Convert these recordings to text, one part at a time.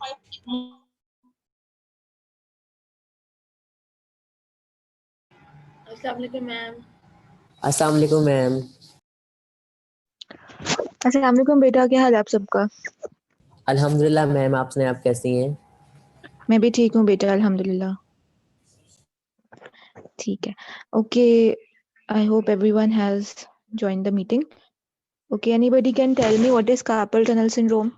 अस्सलाम वालेकुम मैम। अस्सलाम वालेकुम मैम। अस्सलाम वालेकुम बेटा, क्या हाल है आप सबका? अल्हम्दुलिल्लाह मैम, आप सुनाएं, आप कैसी हैं? मैं भी ठीक हूँ बेटा, अल्हम्दुलिल्लाह। ठीक है, okay. I hope everyone has joined the meeting. Okay, anybody can tell me what is carpal tunnel syndrome?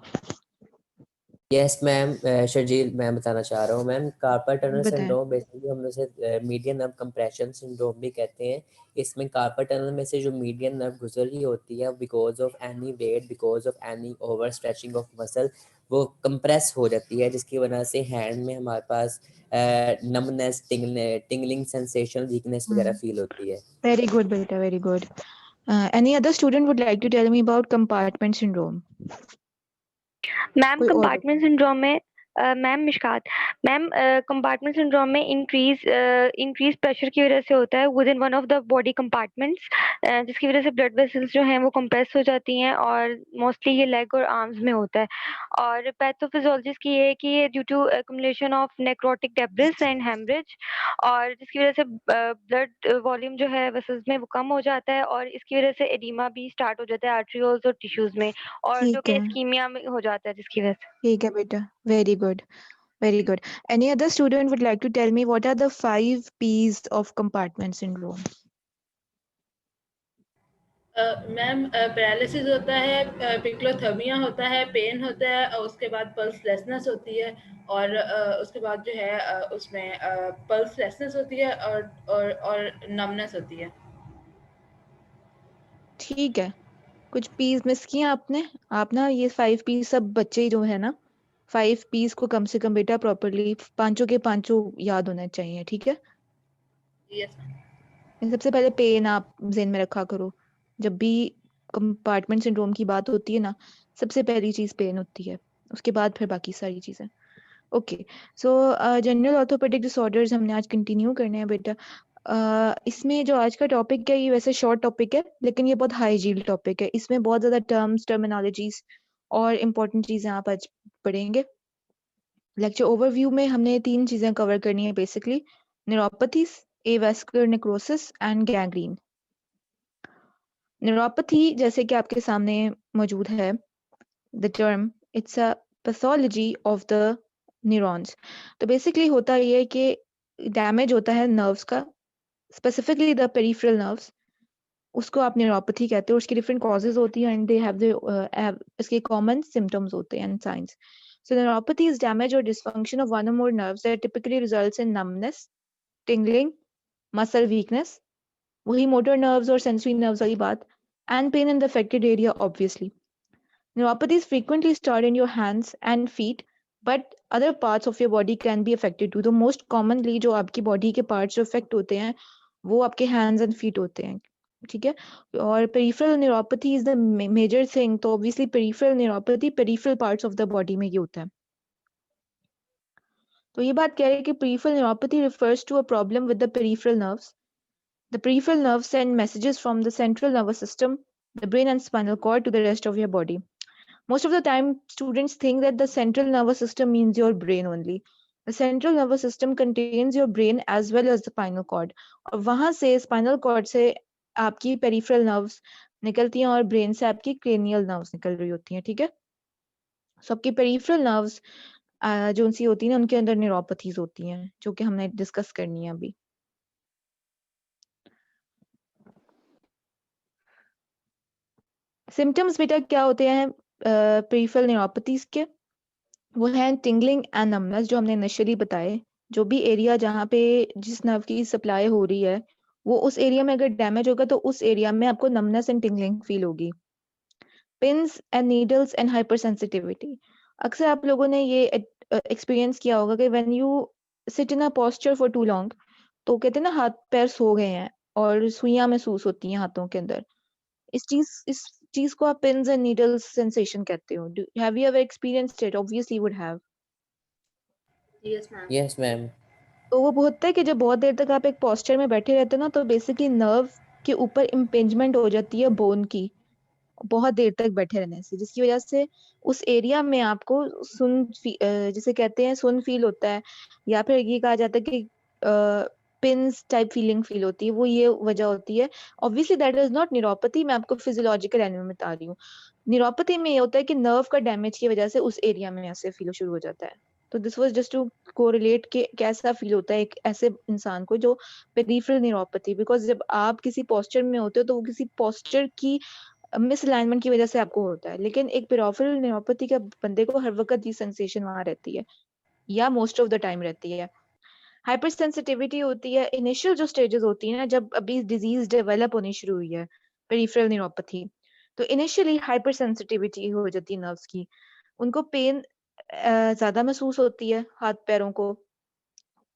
Yes ma'am, Sharjeel मैं बताना चाह रहा हूँ मैम। कार्पल टनल बताएं। सिंड्रोम बेसिकली हम उसे मीडियन नर्व कंप्रेशन सिंड्रोम भी कहते हैं। इसमें कार्पल टनल में से जो मीडियन नर्व गुजर रही होती है, because of any weight, because of any over stretching of muscle, वो कंप्रेस हो जाती है, जिसकी वजह से हैंड में हमारे पास नमनेस, टिंगलिंग सेंसेशन, वीकनेस वगैरह फील होती है। Very good beta, very good. Any other student would like to tell me about compartment syndrome? Ma'am कोई और कंपार्टमेंट सिंड्रोम में ma'am Mishkat ma'am compartment syndrome में इंक्रीज प्रेशर की वजह से होता है with in one of the body compartments, जिसकी वजह से ब्लड वेसल्स जो हैं वो कंप्रेस हो जाती हैं और मोस्टली ये लेग और आर्म्स में होता है। और पैथोफिजियोलॉजिस्ट की ये है कि ये due to accumulation of necrotic debris and haemorrhage, और जिसकी वजह से ब्लड वॉल्यूम जो है वेसल्स में वो कम हो जाता है और इसकी वजह से एडिमा भी स्टार्ट हो जाता है आर्टरियोल्स और टिश्यूज में, और जो ठीक कि है। इस्कीमिया में हो जाता है जिसकी वजह से। ठीक है बेटा, very good, very good. Any other student would like to tell me what are the 5 P's of compartment syndrome? Ma'am paralysis होता है, पिक्लोथर्मिया होता है, पेन होता है, और उसके बाद पल्सलेसनेस होती है, और उसके बाद जो है उसमें पल्सलेसनेस होती है और नमनेस होती है। ठीक है, कुछ पीस मिस किए आपने। आप ना ये 5 पीस सब बच्चे जो है ना, 5 पीस को कम से कम बेटा प्रॉपर्ली पांचों के पांचों याद होना चाहिए, ठीक है। Yes ma'am. सबसे पहले पेन आप ज़हन में रखा करो। जब भी कंपार्टमेंट सिंड्रोम की बात होती है ना, सबसे पहली चीज पेन होती है, उसके बाद फिर बाकी सारी चीजें। ओके, सो जनरल ऑर्थोपेडिक डिसऑर्डर्स हमने आज कंटिन्यू करने हैं बेटा। इसमें जो आज का टॉपिक है ये वैसे शॉर्ट टॉपिक है, लेकिन ये बहुत हाई जील्ड टॉपिक है। इसमें बहुत ज्यादा टर्मिनोलॉजीज और इम्पोर्टेंट चीजें आप आज पढ़ेंगे। लेक्चर ओवरव्यू में हमने 3 चीजें कवर करनी है basically: neuropathies, avascular necrosis and gangrene. Neuropathy जैसे कि आपके सामने मौजूद है, the term it's a pathology of the neurons. तो बेसिकली होता ये है कि डैमेज होता है नर्व्स का, स्पेसिफिकली द पेरिफेरल नर्व्स, उसको आप न्यूरोपैथी कहते हो। उसकी डिफरेंट कॉजेज होती हैं एंड दे हैव द इसके कॉमन सिम्टम्स होते हैं and science. So neuropathy is damage or dysfunction of one or more nerves that typically results in numbness, tingling, muscle weakness, वही मोटर नर्व्स और sensory nerves वाली बात, and pain in the affected area obviously. Neuropathies frequently start in your hands and feet, but other parts of your body can be affected too. तो most commonly जो आपकी body के parts जो affect होते हैं वो आपके hands and feet होते हैं, ठीक है। और peripheral neuropathy is the major thing, तो obviously peripheral neuropathy peripheral parts of the body में ये होता है। तो ये बात कह रहे हैं कि peripheral neuropathy refers to a problem with the peripheral nerves. The peripheral nerves send messages from the central nervous system, the brain and spinal cord to the rest of your body. Most of the time, students think that the central nervous system means your brain only. The central nervous system contains your brain as well as the spinal cord. और वहाँ से spinal cord से आपकी peripheral nerves निकलती हैं और brain से आपकी cranial nerves निकल रही होती हैं, ठीक है। So आपकी peripheral nerves जो उनसी होती हैं उनके अंदर neuropathies होती हैं, जो कि हमने डिस्कस करनी है अभी। सिम्टम्स बेटा क्या होते हैं पेरिफेरल न्यूरोपैथीज के? वो हैं टिंगलिंग एंड नमनेस, जो हमने इनिशियली बताए। जो भी एरिया जहाँ पे जिस नर्व की सप्लाई हो रही है, वो उस एरिया में अगर डैमेज होगा तो उस एरिया में आपको नमनेस एंड टिंगलिंग फील होगी। Pins and needles and hyper sensitivity. अक्सर आप लोगों ने ये एक्सपीरियंस किया होगा कि when you sit in a posture for too long, तो कहते हैं ना हाथ पैर सो गए हैं और सुइयां महसूस होती हैं हाथों के अंदर। इस चीज को आप पिन्स एंड नीडल्स सेंसेशन कहते हो। Have you ever experienced it? Obviously would have. Yes ma'am. Yes ma'am. तो वो होता है कि जब बहुत देर तक आप एक पोस्चर में बैठे रहते हो ना, तो बेसिकली नर्व के ऊपर इम्पिंजमेंट हो जाती है बोन की, बहुत देर तक बैठे रहने से, जिसकी वजह से उस एरिया में आपको जिसे कहते हैं सुन फील होता है, या फिर ये कहा जाता है कि पिंस टाइप फीलिंग फील होती है, वो ये वजह होती है। Obviously that is not neuropathy, मैं आपको फिजियोलॉजिकल एनिमल बता रही हूँ। न्यूरोपैथी में ये होता है कि नर्व का डैमेज की वजह से उस एरिया में ऐसे फील शुरू हो जाता है। तो this was just to correlate के कैसा फील होता है एक ऐसे इंसान को जो पेरिफेरल न्यूरोपैथी, बिकॉज जब आप किसी पोस्चर में होते हो तो वो किसी पोस्चर की मिसअलाइनमेंट की वजह से आपको होता है, लेकिन एक पेरिफेरल न्यूरोपैथी का बंदे को हर वक्त ये सेंसेशन वहां रहती है, या मोस्ट ऑफ द टाइम रहती है। हाइपर सेंसिटिविटी होती है इनिशियल जो स्टेजेस होती है ना, जब अभी डिजीज डेवलप होनी शुरू हुई है पेरिफेरल न्यूरोपैथी, तो इनिशियली हाइपर सेंसिटिविटी हो जाती है नर्व्स की। उनको पेन ज्यादा महसूस होती है, हाथ पैरों को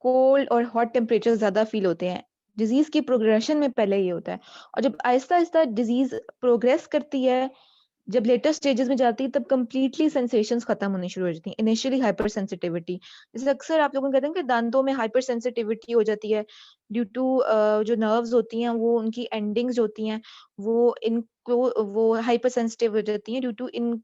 कोल्ड और हॉट टेम्परेचर ज्यादा फील होते हैं। डिजीज की प्रोग्रेशन में पहले ये होता है, और जब आहिस्ता आहिस्ता डिजीज प्रोग्रेस करती है, जब लेटर स्टेजेस में जाती है, तब कंप्लीटली सेंसेशंस खत्म होनी शुरू हो जाती हैं। इनिशियली हाइपर सेंसिटिविटी, जैसे अक्सर आप लोगों को कहते हैं कि दांतों में हाइपर सेंसिटिविटी हो जाती है ड्यू टू जो नर्व्स होती हैं, वो उनकी एंडिंग्स होती हैं, वो हाइपर सेंसिटिव हो जाती हैं ड्यू टू इन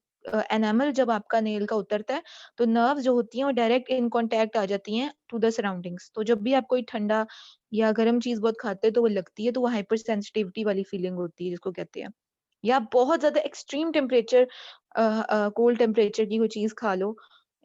एनामल। जब आपका नेल का उतरता है तो नर्व्स जो होती हैं वो डायरेक्ट इन कांटेक्ट आ जाती हैं टू द सराउंडिंग्स, तो जब भी आप कोई ठंडा या गर्म चीज बहुत खाते हैं तो वो लगती है, तो वो हाइपर सेंसिटिविटी वाली फीलिंग होती है जिसको कहते हैं। या बहुत ज्यादा एक्सट्रीम टेम्परेचर, कोल्ड टेम्परेचर की कोई चीज खा लो,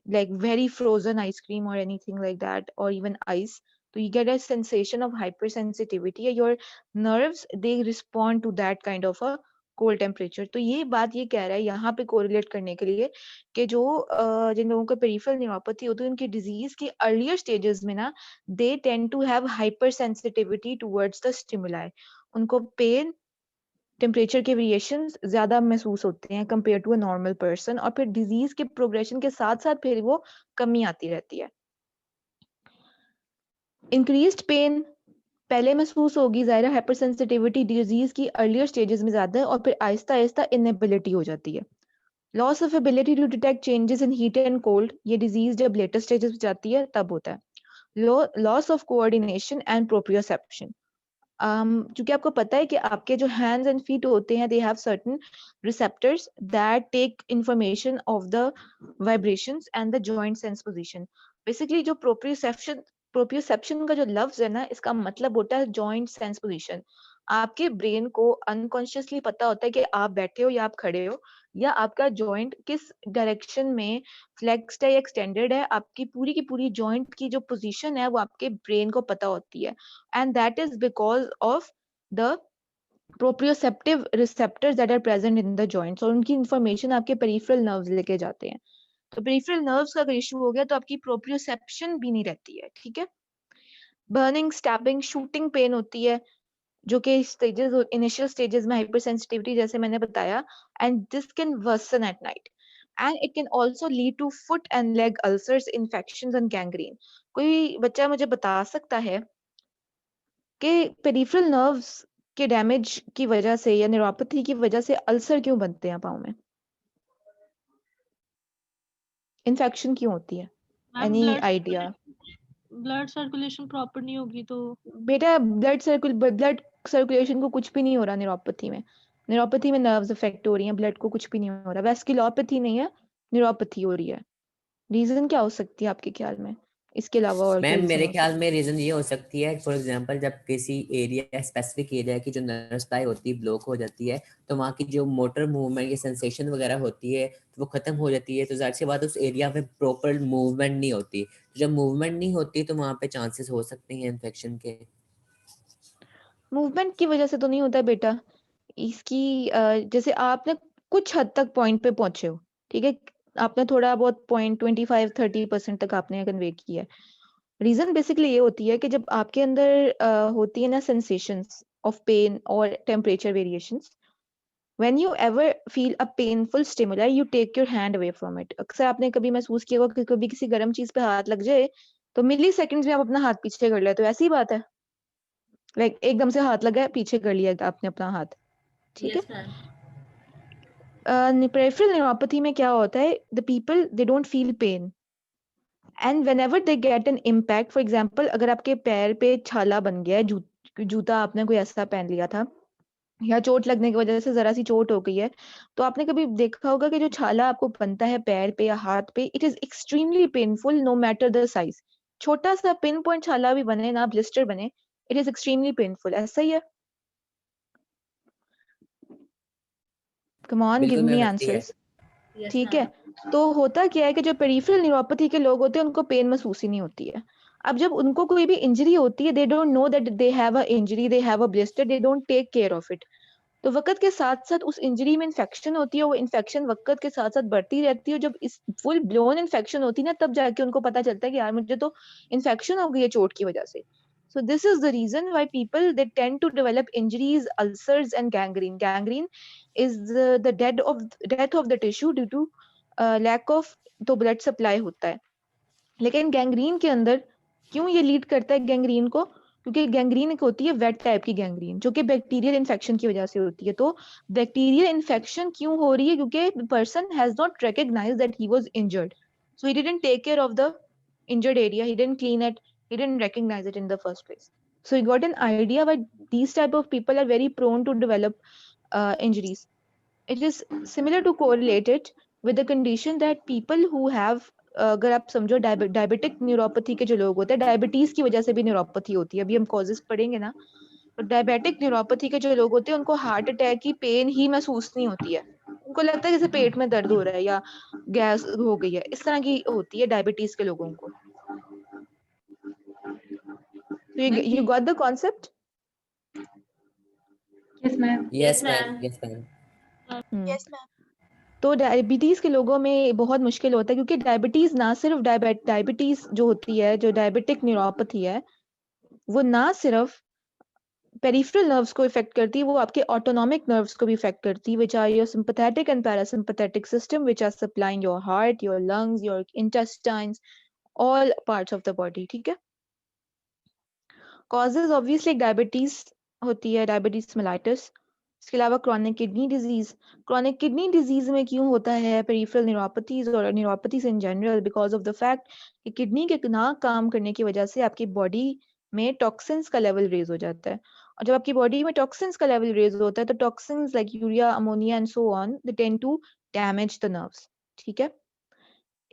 like very frozen ice cream or anything like that, or even ice, so you get a sensation of hypersensitivity. Your nerves, they respond to that kind of a cold temperature. तो ये बात ये कह रहा है यहाँ पे कोरिलेट करने के लिए कि जो जिन लोगों को पेरिफेरल न्यूरोपैथी होती है उनकी डिजीज की अर्लियर स्टेजेस में ना, they tend to have hyper sensitivity towards the stimuli. उनको पेन, टेम्परेचर के वेरिएशंस ज्यादा महसूस होते हैं compare to a normal person, और फिर डिजीज के प्रोग्रेशन के साथ साथ फिर वो कमी आती रहती है। इंक्रीज्ड पेन पहले महसूस होगी, ज़ाहिर है हाइपर सेंसिटिविटी डिजीज की अर्लियर स्टेजेस में ज्यादा है, और फिर आहिस्ता आहिस्ता इनएबिलिटी हो जाती है। Loss of ability to detect changes in heat and cold, ये डिजीज जब लेटर स्टेजेस में जाती है तब होता है। Loss of coordination and proprioception, क्योंकि आपको पता है कि आपके जो हैंड्स एंड फीट होते हैं, they have certain receptors that take information of the vibrations and the joint sense position. Basically जो प्रोप्रियोसेप्शन का जो लफ्ज है ना, इसका मतलब होता है जॉइंट सेंस पोजीशन। आपके ब्रेन को अनकॉन्शियसली पता होता है कि आप बैठे हो या आप खड़े हो, या आपका जॉइंट किस डायरेक्शन में फ्लेक्स्ड है या एक्सटेंडेड है। आपकी की पूरी जॉइंट की जो पोजीशन है वो आपके ब्रेन को पता होती है, and that is because of the proprioceptive receptors that are present in the joints, और उनकी इंफॉर्मेशन आपके पेरिफेरल नर्व्स लेके जाते हैं। तो पेरिफेरल नर्व्स का अगर इशू हो गया तो आपकी प्रोप्रियोसेप्शन भी नहीं रहती है, ठीक है। बर्निंग, स्टैबिंग, शूटिंग पेन होती है, जो कि स्टेजेस, इनिशियल स्टेजेस में हाइपर सेंसिटिविटी जैसे मैंने बताया, and this can worsen at night, and it can also lead to foot and leg ulcers, infections and gangrene. कोई बच्चा मुझे बता सकता है कि पेरिफेरल नर्व्स के डैमेज की वजह से या न्यूरोपैथी की वजह से अल्सर क्यों बनते हैं पाँव में? इन्फेक्शन क्यों होती है? Ma'am any idea? Blood circulation proper नहीं होगी तो बेटा ब्लड सर्कुलेशन को कुछ भी नहीं हो रहा न्यूरोपैथी में। न्यूरोपैथी में नर्व्स अफेक्ट हो रही हैं, ब्लड को कुछ भी नहीं हो रहा। वैस्कुलोपैथी नहीं है, न्यूरोपैथी हो रही है। रीजन क्या हो सकती है आपके ख्याल में, इसके अलावा और क्या मैम रीजन मेरे हो ख्याल सकती में रीजन ये हो सकती है, फॉर एग्जांपल जब किसी एरिया, स्पेसिफिक एरिया की जो नर्व सप्लाई होती है ब्लॉक हो जाती है, तो वहाँ की जो मोटर मूवमेंट या सेंसेशन वगैरह होती है तो वो खत्म हो जाती है। तो जाहिर सी बात उस एरिया में प्रॉपर मूवमेंट नहीं होती, तो जब मूवमेंट नहीं होती तो वहाँ पे चांसेस हो सकते हैं इन्फेक्शन के। मूवमेंट की वजह से तो नहीं होता है बेटा। इसकी जैसे आपने कुछ हद तक पॉइंट पे पहुंचे हो, ठीक है, आपने थोड़ा बहुत 0.25-30% तक आपने कन्वे किया है। रीजन बेसिकली ये होती है कि जब आपके अंदर होती है ना सेंसेशंस ऑफ पेन और temperature variations, when you ever feel a painful stimuli you take your hand away from it. अक्सर आपने कभी महसूस किया होगा कि कभी किसी गर्म चीज पे हाथ लग जाए तो मिली सेकंड्स में आप अपना हाथ पीछे कर लेते हो, ऐसी बात है। लाइक एकदम से हाथ लगा, पीछे कर लिया आपने अपना हाथ, ठीक है। Yes ma'am. पेरिफेरल न्यूरोपैथी में क्या होता है, the people they don't feel pain, and whenever they get an impact, for example अगर आपके पैर पे छाला बन गया है, जूता आपने कोई ऐसा पहन लिया था या चोट लगने की वजह से जरा सी चोट हो गई है, तो आपने कभी देखा होगा कि जो छाला आपको बनता है पैर पे या हाथ पे, it is extremely painful no matter the size. छोटा सा पिन पॉइंट छाला भी बने ना, ब्लिस्टर बने, इट इज एक्सट्रीमली पेनफुल। ऐसा ही है? कम ऑन, गिव बिल्कुल मी मैम ऐसे ही है। आंसर्स। यस ठीक है, मैम। तो होता क्या है कि जो पेरिफेरल न्यूरोपैथी के लोग होते हैं उनको पेन महसूस ही नहीं होती है। अब जब उनको कोई भी इंजरी होती है, they don't know that they have a injury, they have a blister, they don't take care of it. तो वक़्त के साथ-साथ उस इंजरी में इन्फेक्शन होती है, वो इन्फेक्शन वक़्त के साथ-साथ बढ़ती रहती है, जब इस फुल ब्लोन इन्फेक्शन होती है ना, तब जाके उनको पता चलता है कि यार मुझे तो इन्फेक्शन हो गई है चोट की वजह से। So this is the reason why people they tend to develop injuries, ulcers and gangrene. Gangrene is the death of the tissue due to lack of तो ब्लड सप्लाई होता है। लेकिन गैंग्रीन के अंदर क्यों ये लीड करता है गैंग्रीन को? क्योंकि गैंग्रीन एक होती है वेट टाइप की गैंग्रीन, जो कि बैक्टीरियल इन्फेक्शन की वजह से होती है। तो बैक्टीरियल इन्फेक्शन क्यों हो रही है? क्योंकि person has not recognised that he was injured, so he didn't take care of the injured area, he didn't clean it, he didn't recognize it in the first place. So he got an idea why these type of people are very prone to develop injuries. It is similar to correlated with the condition that people who have अगर आप समझो diabetic neuropathy के जो लोग होते हैं, diabetes की वजह से भी न्यूरोपैथी होती है, अभी हम कॉजेस पढ़ेंगे ना। तो डायबिटिक न्यूरोपैथी के जो लोग होते हैं उनको हार्ट अटैक की पेन ही महसूस नहीं होती है, उनको लगता है जैसे पेट में दर्द हो रहा है या गैस हो गई है, इस तरह की होती है डायबिटीज के लोगों को। So you got the concept? Yes, ma'am. Yes yes ma'am, ma'am. Yes ma'am. Yes ma'am. तो डायबिटीज के लोगों में बहुत मुश्किल होता है, क्योंकि डायबिटीज ना सिर्फ डायबिटीज जो होती है, जो डायबिटिक न्यूरोपैथी है, वो ना सिर्फ पेरिफेरल नर्व्स को इफेक्ट करती है, वो आपके ऑटोनॉमिक नर्व्स को भी इफेक्ट करती है, which are your sympathetic and parasympathetic system, which are supplying your heart, your lungs, your intestines, all parts of the body. ठीक है। कॉजेज ऑब्वियसली डायबिटीज होती है, डायबिटीज मेलाइटस। इसके अलावा chronic kidney disease. Chronic kidney disease में क्यों होता है पेरिफेरल न्यूरोपैथीज और neuropathies in general? Because of the fact कि किडनी के ना काम करने की वजह से आपकी बॉडी में टॉक्सिन्स का लेवल रेज हो जाता है, और जब आपकी बॉडी में टॉक्सिन्स का लेवल रेज होता है तो toxins like urea, ammonia and so on, they tend to damage the nerves. ठीक है।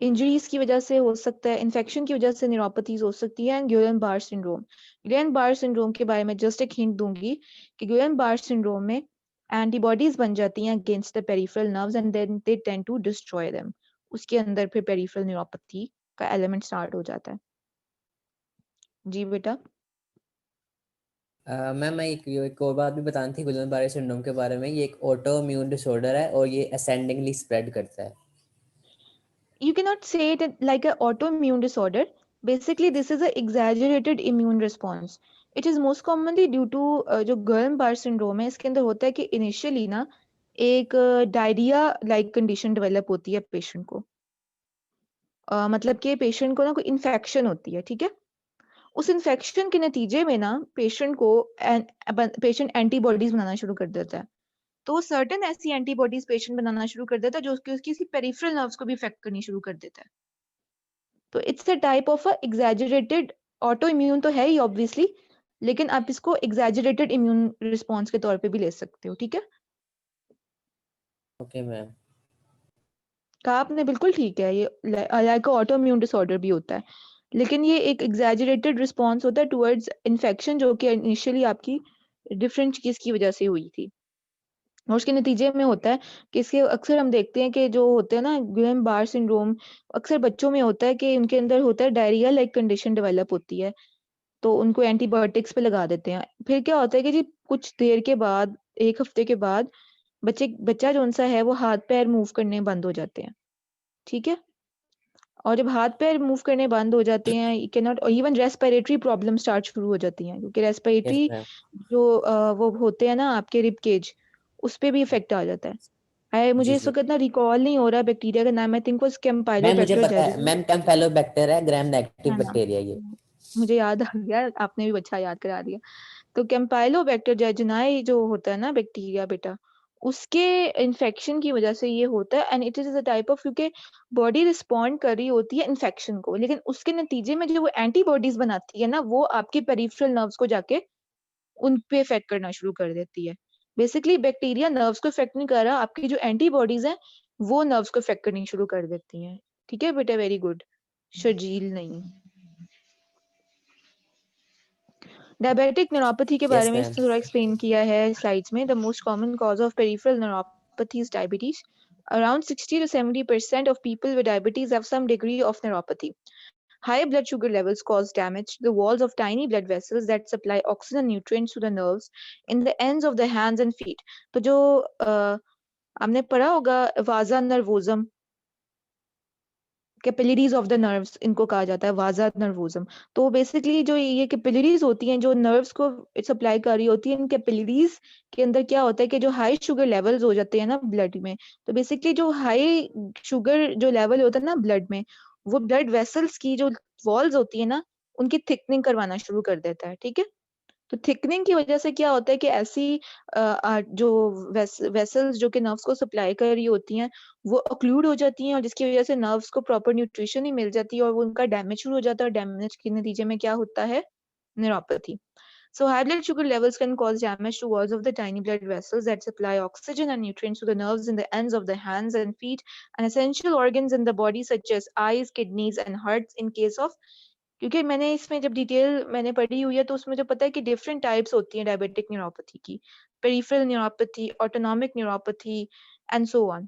इंजरीज की वजह से हो सकता है, इन्फेक्शन की वजह से न्यूरोपैथीज हो सकती है। And Guillain Barre syndrome. Guillain Barre syndrome के बारे में जस्ट एक हिंट दूंगी कि गिलेन बार सिंड्रोम में एंटीबॉडीज बन जाती हैं against the peripheral nerves and then they tend to destroy them. उसके अंदर फिर पेरिफेरल न्यूरोपैथी का एलिमेंट स्टार्ट हो जाता है। जी बेटा। मैम मैं एक और बात भी बतानी थी गुलन बारे सिंड्रोम के बारे में। ये एक ऑटो इम्यून डिसऑर्डर है और ये असेंडिंगली स्प्रेड करता है। You cannot say it like an autoimmune disorder. Basically, this is an exaggerated immune response. It is most commonly due to जो Guillain-Barré syndrome है, इसके अंदर होता है कि इनिशियली ना एक डायरिया लाइक कंडीशन डेवलप होती है पेशेंट को। मतलब कि पेशेंट को ना कोई इन्फेक्शन होती है, ठीक है। उस इन्फेक्शन के नतीजे में ना पेशेंट एंटीबॉडीज बनाना शुरू कर देता है। तो वो सर्टेन ऐसी एंटीबॉडीज पेशेंट बनाना शुरू कर देता है जो उसकी पेरिफेरल नर्व्स को भी इफेक्ट करनी शुरू कर देता है। तो it's a type of a exaggerated auto immune तो है ही ऑब्वियसली, लेकिन आप इसको एग्जैजरेटेड इम्यून रिस्पॉन्स के तौर पे भी ले सकते हो। ठीक है। Okay ma'am. कहा आपने बिल्कुल ठीक है, ये लाइक ऑटो इम्यून डिसऑर्डर भी होता है, लेकिन ये एक एग्जैजरेटेड रिस्पॉन्स होता है टुवर्ड्स इन्फेक्शन जो कि इनिशियली आपकी डिफरेंट चीज की वजह से हुई थी। और उसके नतीजे में होता है कि इसके अक्सर हम देखते हैं कि जो होते हैं ना गुइलेन बार सिंड्रोम, अक्सर बच्चों में होता है कि उनके अंदर होता है डायरिया लाइक कंडीशन डेवलप होती है, तो उनको एंटीबायोटिक्स पे लगा देते हैं। फिर क्या होता है कि जी कुछ देर के बाद, 1 हफ्ते के बाद बच्चा जो-सा है वो हाथ-पैर मूव करने बंद हो जाते हैं। ठीक है? और जब हाथ-पैर मूव करने बंद हो जाते हैं, you can not, even respiratory problem start शुरू हो जाती हैं, क्योंकि यस रेस्पिरेटरी मैम। जो वो होते हैं ना आपके रिब केज, उस पे भी इफेक्ट आ जाता है। मुझे जी इस जी वक्त ना रिकॉल नहीं हो रहा बैक्टीरिया का नाम, आई थिंक वो मैम, मुझे कैम्पाइलोबैक्टर पता है जेरेसी मैम, कैम्पेलोबैक्टर है, ग्राम नेगेटिव है ना। बैक्टीरिया ये। मुझे याद आ गया, आपने भी अच्छा याद करा दिया। तो कैम्पाइलोबैक्टर जेरेजी जो होता है ना बैक्टीरिया बेटा, उसके इन्फेक्शन की वजह से ये होता है। And it is a type of, क्योंकि बॉडी रिस्पॉन्ड कर रही होती है इन्फेक्शन को, लेकिन उसके नतीजे में जो वो एंटीबॉडीज बनाती है ना, वो आपके पेरिफेरल नर्व्स को जाके उन पे इफेक्ट करना शुरू कर देती है। बेसिकली बैक्टीरिया नर्व्स को इफेक्ट नहीं कर रहा, आपकी जो एंटीबॉडीज हैं वो नर्व्स को इफेक्ट करनी शुरू कर देती हैं। ठीक है बेटा, वेरी गुड। शर्जील नहीं। डायबिटिक न्यूरोपैथी के बारे Yes, में ma'am. थोड़ा एक्सप्लेन किया है स्लाइड्स में। The most common cause of peripheral neuropathy is diabetes. Around 60 to 70% of people with diabetes have some degree of neuropathy. High blood sugar levels cause damage to the walls of tiny blood vessels that supply oxygen and nutrients to the nerves in the ends of the hands and feet. तो जो हमने पढ़ा होगा वाजा नर्वोजम, capillaries of the nerves इनको कहा जाता है, वाजा नर्वोजम। तो बेसिकली जो ये कैपिलरीज होती हैं जो नर्व्स को सप्लाई कर रही होती है, इन कैपिलरीज के अंदर क्या होता है कि जो हाई शुगर लेवल्स हो जाते हैं ना ब्लड में, तो बेसिकली जो हाई शुगर जो लेवल होता है ना ब्लड में, वो ब्लड वेसल्स की जो वॉल्स होती है ना उनकी थिकनिंग करवाना शुरू कर देता है। ठीक है, तो थिकनिंग की वजह से क्या होता है कि ऐसी जो वेसल्स जो कि नर्व्स को सप्लाई कर रही होती हैं वो ऑक्लूड हो जाती हैं, और जिसकी वजह से नर्व्स को प्रॉपर न्यूट्रिशन नहीं मिल जाती और वो उनका डैमेज शुरू हो जाता है, और डैमेज के नतीजे में क्या होता है, neuropathy. So high blood sugar levels can cause damage to walls of the tiny blood vessels that supply oxygen and nutrients to the nerves in the ends of the hands and feet and essential organs in the body such as eyes, kidneys and hearts in case of, क्योंकि मैंने इसमें जब detail मैंने पढ़ी हुई है तो उसमें जो पता है कि डिफरेंट टाइप्स होती हैं डायबिटिक न्यूरोपैथी की, peripheral neuropathy, autonomic neuropathy and so on.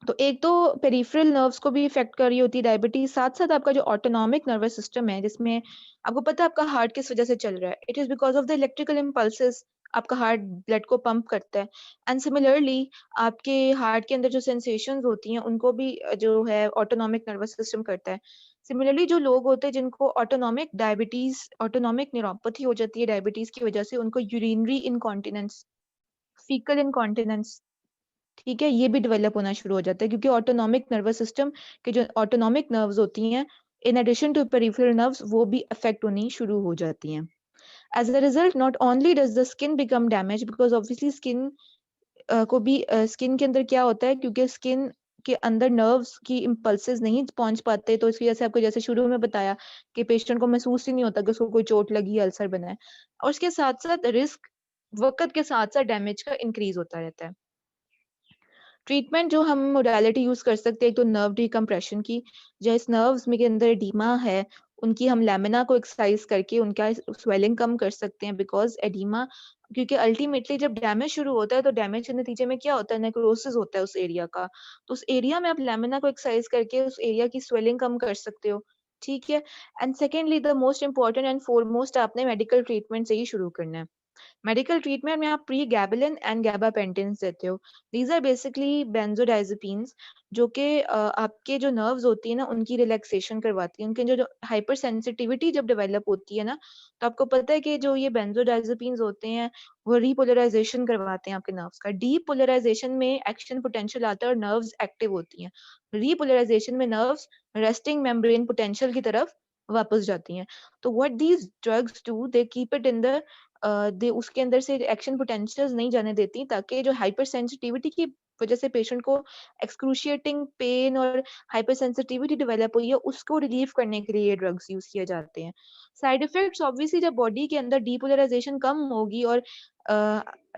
तो एक तो पेरिफेरल नर्व्स को भी इफेक्ट कर रही होती है डायबिटीज, साथ साथ आपका जो ऑटोनॉमिक नर्वस सिस्टम है जिसमें आपको पता है आपका हार्ट किस वजह से चल रहा है, it is because of the electrical impulses, आपका हार्ट ब्लड को पंप करता है। एंड सिमिलरली आपके हार्ट के अंदर जो सेंसेशंस होती हैं उनको भी जो है ऑटोनॉमिक नर्वस सिस्टम करता है। सिमिलरली जो लोग होते हैं जिनको ऑटोनॉमिक डायबिटीज, ऑटोनॉमिक न्यूरोपैथी हो जाती है डायबिटीज की वजह से, उनको यूरिनरी इनकॉन्टिनेंस, फीकल इनकॉन्टिनेंस, ठीक है, ये भी डेवलप होना शुरू हो जाता है क्योंकि ऑटोनॉमिक नर्वस सिस्टम के जो ऑटोनॉमिक नर्व्स होती हैं in addition to peripheral nerves वो भी अफेक्ट होनी शुरू हो जाती हैं। As a result not only does the skin become damage, because obviously skin को भी स्किन के अंदर क्या होता है, क्योंकि स्किन के अंदर नर्व्स की इम्पल्सेस नहीं पहुंच पाते, तो इसकी वजह से आपको जैसे शुरू में बताया कि पेशेंट को महसूस ही नहीं होता कि उसको कोई चोट लगी, अल्सर बना है, और उसके साथ साथ रिस्क वक्त के साथ साथ डैमेज का इंक्रीज होता रहता है। ट्रीटमेंट जो हम मोडालिटी यूज कर सकते हैं, तो नर्व डिकम्प्रेशन की, जो इस नर्व्स में के अंदर एडीमा है उनकी हम लैमिना को एक्सरसाइज करके उनका स्वेलिंग कम कर सकते हैं, बिकॉज एडीमा, क्योंकि अल्टीमेटली जब डैमेज शुरू होता है तो डैमेज के नतीजे में क्या होता है, नेक्रोसिस होता है उस एरिया का, तो उस एरिया में आप लैमिना को एक्सरसाइज करके उस एरिया की स्वेलिंग कम कर सकते हो। ठीक है, and secondly the most important and foremost आपने मेडिकल ट्रीटमेंट से ही शुरू करना है। मेडिकल ट्रीटमेंट में आप प्रीगैबलिन एंड गैबापेंटिन देते हो। दीज आर बेसिकली बेंजोडाइजेपिन्स जो कि आपके जो नर्व्स होती है ना उनकी रिलैक्सेशन करवाती है, उनके जो हाइपर सेंसिटिविटी जब डेवलप होती है ना, तो आपको पता है कि जो ये बेंजोडाइजेपिन्स होते हैं वो रीपोलराइजेशन करवाते हैं आपके नर्व्स का। डीपोलराइजेशन में एक्शन पोटेंशियल आता है और नर्व्स एक्टिव होती हैं, रीपोलराइजेशन में नर्व्स रेस्टिंग मेम्ब्रेन पोटेंशियल की तरफ वापस जाती हैं। तो what these drugs do, they keep it in the they उसके अंदर से एक्शन पोटेंशियल्स नहीं जाने देती, ताकि जो हाइपर सेंसिटिविटी की वजह से पेशेंट को एक्सक्रूशिएटिंग पेन और हाइपर सेंसिटिविटी डेवलप हुई है उसको रिलीव करने के लिए ये ड्रग्स यूज किए जाते हैं। साइड इफेक्ट्स ऑब्वियसली जब बॉडी के अंदर डीपोलराइजेशन कम होगी और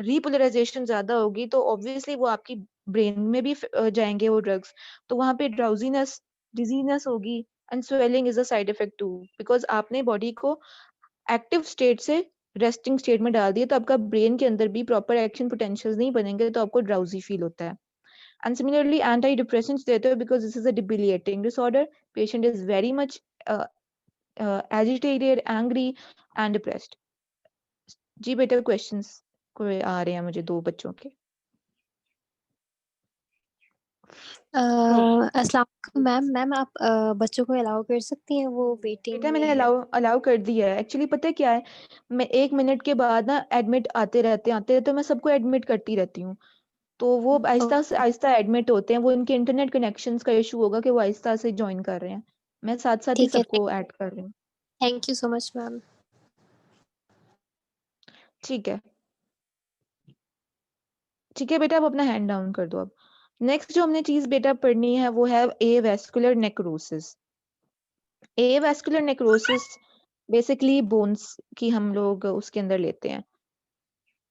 रीपोलराइजेशन ज्यादा होगी तो ऑब्वियसली वो आपकी ब्रेन में भी जाएंगे वो ड्रग्स, तो वहां पे ड्राउजीनेस, डिजीनेस होगी and swelling is a side effect too, because आपने बॉडी को एक्टिव स्टेट से रेस्टिंग स्टेट में डाल दिया, तो आपका ब्रेन के अंदर भी प्रॉपर एक्शन पोटेंशियल्स नहीं बनेंगे, तो आपको ड्राउजी फील होता है। एंड सिमिलरली एंटी डिप्रेसेंट्स देते हो because this is a debilitating disorder, patient is very much agitated, angry and depressed. जी बेटा, क्वेश्चंस कोई आ रहे हैं मुझे दो बच्चों के। अस्सलाम वालेकुम मैम। मैम आप बच्चों को अलाउ कर सकती हैं, वो वेटिंग बेटा में मैंने है। अलाउ कर दिया है। एक्चुअली पता है क्या है, मैं 1 मिनट के बाद ना एडमिट आते रहते तो मैं सबको एडमिट करती रहती हूँ, तो वो आहिस्ता से आहिस्ता एडमिट होते हैं, वो इनके इंटरनेट कनेक्शंस का इशू होगा कि वो आहिस्ता से ज्वाइन कर रहे हैं, मैं साथ साथ ही ठीक है, सबको ऐड कर रही हूँ। Thank you so much ma'am. ठीक है, ठीक है बेटा, आप अपना हैंड डाउन कर दो। अब नेक्स्ट जो हमने चीज बेटा पढ़नी है वो है avascular necrosis. Avascular necrosis basically bones की हम लोग उसके अंदर लेते हैं।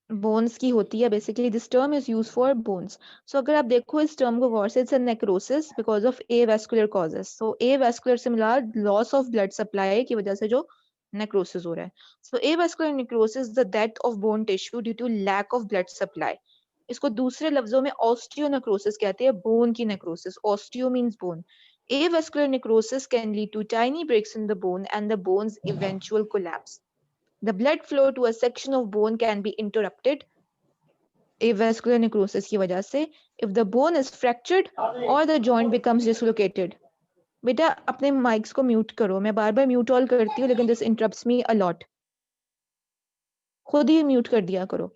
बोन्स की होती है। Basically this term is use for bones. So अगर आप देखो इस टर्म को गौर से, it's a necrosis because of avascular causes. So avascular से मिला लॉस ऑफ ब्लड सप्लाई की वजह से जो नेक्रोसिस हो रहा है। So avascular necrosis the death of bone tissue due to lack of blood supply. इसको दूसरे लफ्जों में ऑस्टियोनेक्रोसिस कहते हैं, बोन की necrosis. Osteo means bone. Avascular necrosis can lead to tiny breaks in the bone and the bone's eventual collapse. The blood flow to a section of bone can be interrupted avascular necrosis की वजह से if the bone is fractured or the joint becomes dislocated. बेटा अपने mics को mute करो, मैं बार बार mute all करती हूँ लेकिन this interrupts me a lot. खुद ही म्यूट कर दिया करो।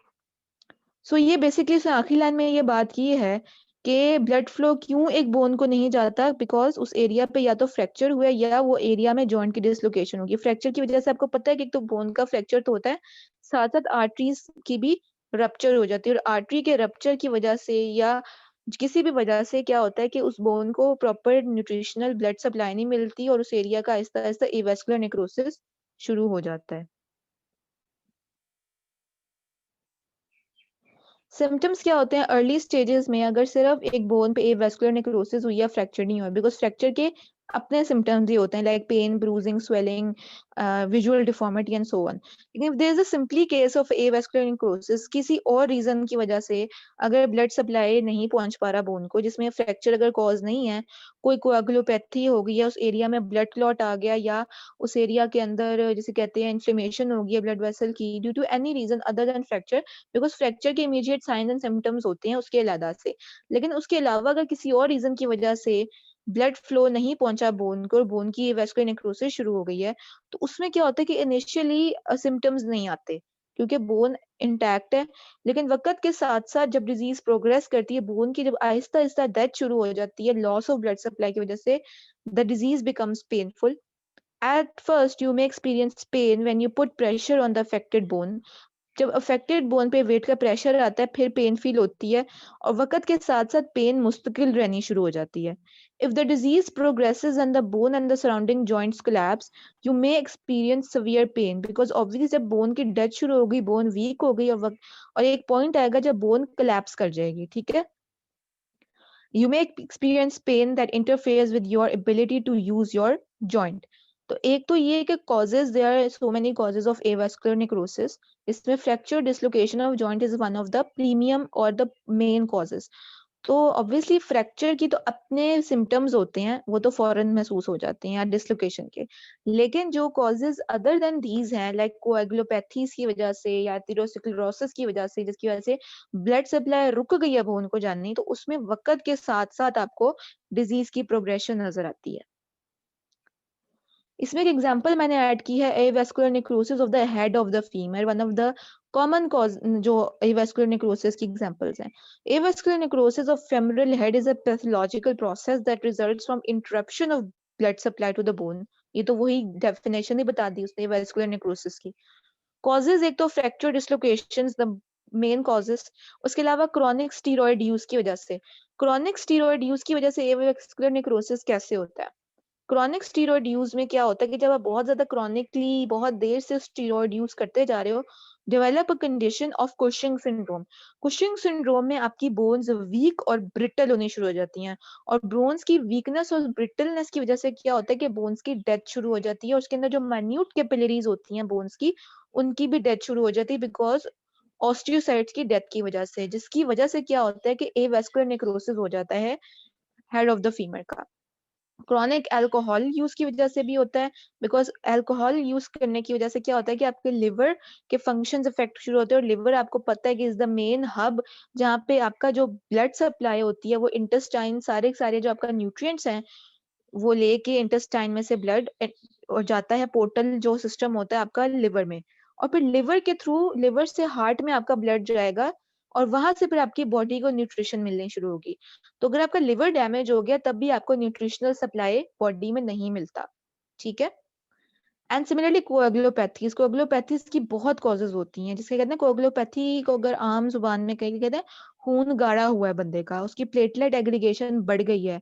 सो ये बेसिकली से आखिरी लाइन में ये बात की है कि ब्लड फ्लो क्यों एक बोन को नहीं जाता, बिकॉज उस एरिया पे या तो फ्रैक्चर हुआ है या वो एरिया में जॉइंट की डिसलोकेशन होगी। फ्रैक्चर की वजह से आपको पता है कि एक तो बोन का फ्रैक्चर तो होता है, साथ साथ आर्टरीज की भी रप्चर हो जाती है, और आर्टरी के रप्चर की वजह से या किसी भी वजह से क्या होता है कि उस बोन को प्रॉपर न्यूट्रिशनल ब्लड सप्लाई नहीं मिलती और उस एरिया का आहिस्ता आहिस्ता एवास्कुलर नेक्रोसिस शुरू हो जाता है। सिम्टम्स क्या होते हैं अर्ली स्टेजेस में? अगर सिर्फ एक बोन पे एवास्कुलर नेक्रोसिस हुई या फ्रैक्चर नहीं हुआ, बिकॉज फ्रैक्चर के अपने सिम्टम्स ही होते हैं like pain, bruising, swelling, visual deformity and so on. लेकिन if there is a simply case of avascular necrosis, किसी और रीजन की वजह से अगर ब्लड सप्लाई नहीं पहुंच पा रहा बोन को, जिसमें फ्रैक्चर अगर कॉज नहीं है, कोई कोआगुलोपैथी हो गई या उस एरिया में ब्लड क्लॉट आ गया या उस एरिया के अंदर जिसे कहते हैं इन्फ्लेमेशन हो गई है ब्लड वेसल की due to any reason other than fracture, because fracture के इमीडिएट साइंस एंड सिम्टम्स होते हैं उसके अलावा से, लेकिन उसके अलावा अगर किसी और रीजन की वजह से ब्लड फ्लो नहीं पहुंचा बोन को और बोन की वेस्कुलर नेक्रोसिस शुरू हो गई है, तो उसमें क्या होता है कि इनिशियली सिम्टम्स नहीं आते क्योंकि बोन इंटैक्ट है। लेकिन वक्त के साथ साथ जब डिजीज प्रोग्रेस करती है, बोन की जब आहिस्ता आहिस्ता डेथ शुरू हो जाती है लॉस ऑफ ब्लड सप्लाई की वजह से, the disease becomes painful. At first, you may experience pain when you put pressure on the affected bone. जब अफेक्टेड बोन पे वेट का प्रेशर आता है फिर पेन फील होती है, और वक्त के साथ साथ पेन मुस्तकिल रहनी शुरू हो जाती है। If the disease progresses and the bone and the surrounding joints collapse, you may experience severe pain, because obviously जब बोन की डेथ शुरू हो गई, बोन वीक हो गई, और एक पॉइंट आएगा जब बोन कोलैप्स कर जाएगी। ठीक है, you may experience pain that interferes with your ability to use your joint. तो एक तो ये कि causes, there are so many causes of avascular necrosis. इसमें fracture dislocation of joint is one of the premium or the main causes. तो obviously fracture की तो अपने सिम्टम्स होते हैं, वो तो फौरन महसूस हो जाते हैं या डिसलोकेशन के, लेकिन जो कॉजेज अदर देन दीज हैं लाइक कोएगुलोपैथीज की वजह से या एथेरोस्क्लेरोसिस की वजह से, जिसकी वजह से ब्लड सप्लाई रुक गई है बोन को जाननी, तो उसमें वक्त के साथ साथ आपको डिजीज की प्रोग्रेशन नजर आती है। इसमें एक एग्जांपल मैंने ऐड की है avascular necrosis of the head of the female, one of the common cause जो एवास्कुलर नेक्रोसिस की एग्जांपल्स हैं। Avascular necrosis of femoral head is a pathological process that results from interruption of blood supply to the bone. ये तो वही definition ही बता दी उसने avascular necrosis की। Causes एक तो फ्रैक्चर डिसलोकेशंस द मेन कॉजेज, उसके अलावा क्रॉनिक स्टीरॉयड यूज की वजह से। क्रॉनिक स्टीरॉयड यूज की वजह से एवास्कुलर नेक्रोसिस कैसे होता है? क्रॉनिक स्टीरॉयड यूज में क्या होता है कि जब आप बहुत ज्यादा क्रॉनिकली बहुत देर से स्टीरॉयड यूज करते जा रहे हो, develop a condition of Cushing syndrome. Cushing syndrome में आपकी बोन्स वीक और ब्रिटल होनी शुरू हो जाती हैं, और बोन्स की वीकनेस और ब्रिटलनेस की वजह से क्या होता है कि बोन्स की डेथ शुरू हो जाती है, और उसके अंदर जो माइन्यूट कैपिलरीज होती हैं बोन्स की, उनकी भी डेथ शुरू हो जाती है बिकॉज ऑस्टियोसाइट्स की डेथ की वजह से, जिसकी वजह से क्या होता है कि एवास्कुलर नेक्रोसिस हो जाता है हेड ऑफ द फीमर का। क्रॉनिक अल्कोहल यूज की वजह से भी होता है, बिकॉज अल्कोहल यूज करने की वजह से क्या होता है कि आपके लिवर के फंक्शंस इफेक्ट शुरू होते हैं, और लिवर आपको पता है कि इज द मेन हब जहाँ पे आपका जो ब्लड सप्लाई होती है वो इंटेस्टाइन सारे सारे जो आपका न्यूट्रिएंट्स हैं वो लेके इंटेस्टाइन में से ब्लड और जाता है, पोर्टल जो सिस्टम होता है आपका लिवर में, और फिर लिवर के थ्रू लिवर से हार्ट में आपका ब्लड जाएगा, और वहां से फिर आपकी बॉडी को न्यूट्रिशन मिलनी शुरू होगी। तो अगर आपका लिवर डैमेज हो गया तब भी आपको न्यूट्रिशनल सप्लाई बॉडी में नहीं मिलता। ठीक है, एंड सिमिलरली कोएगुलोपैथीज की बहुत कॉजेज होती हैं, जिसके कहते हैं कोएगुलोपैथी को अगर आम जुबान में कहीं कहते हैं खून गाढ़ा हुआ है बंदे का, उसकी प्लेटलेट एग्रीगेशन बढ़ गई है,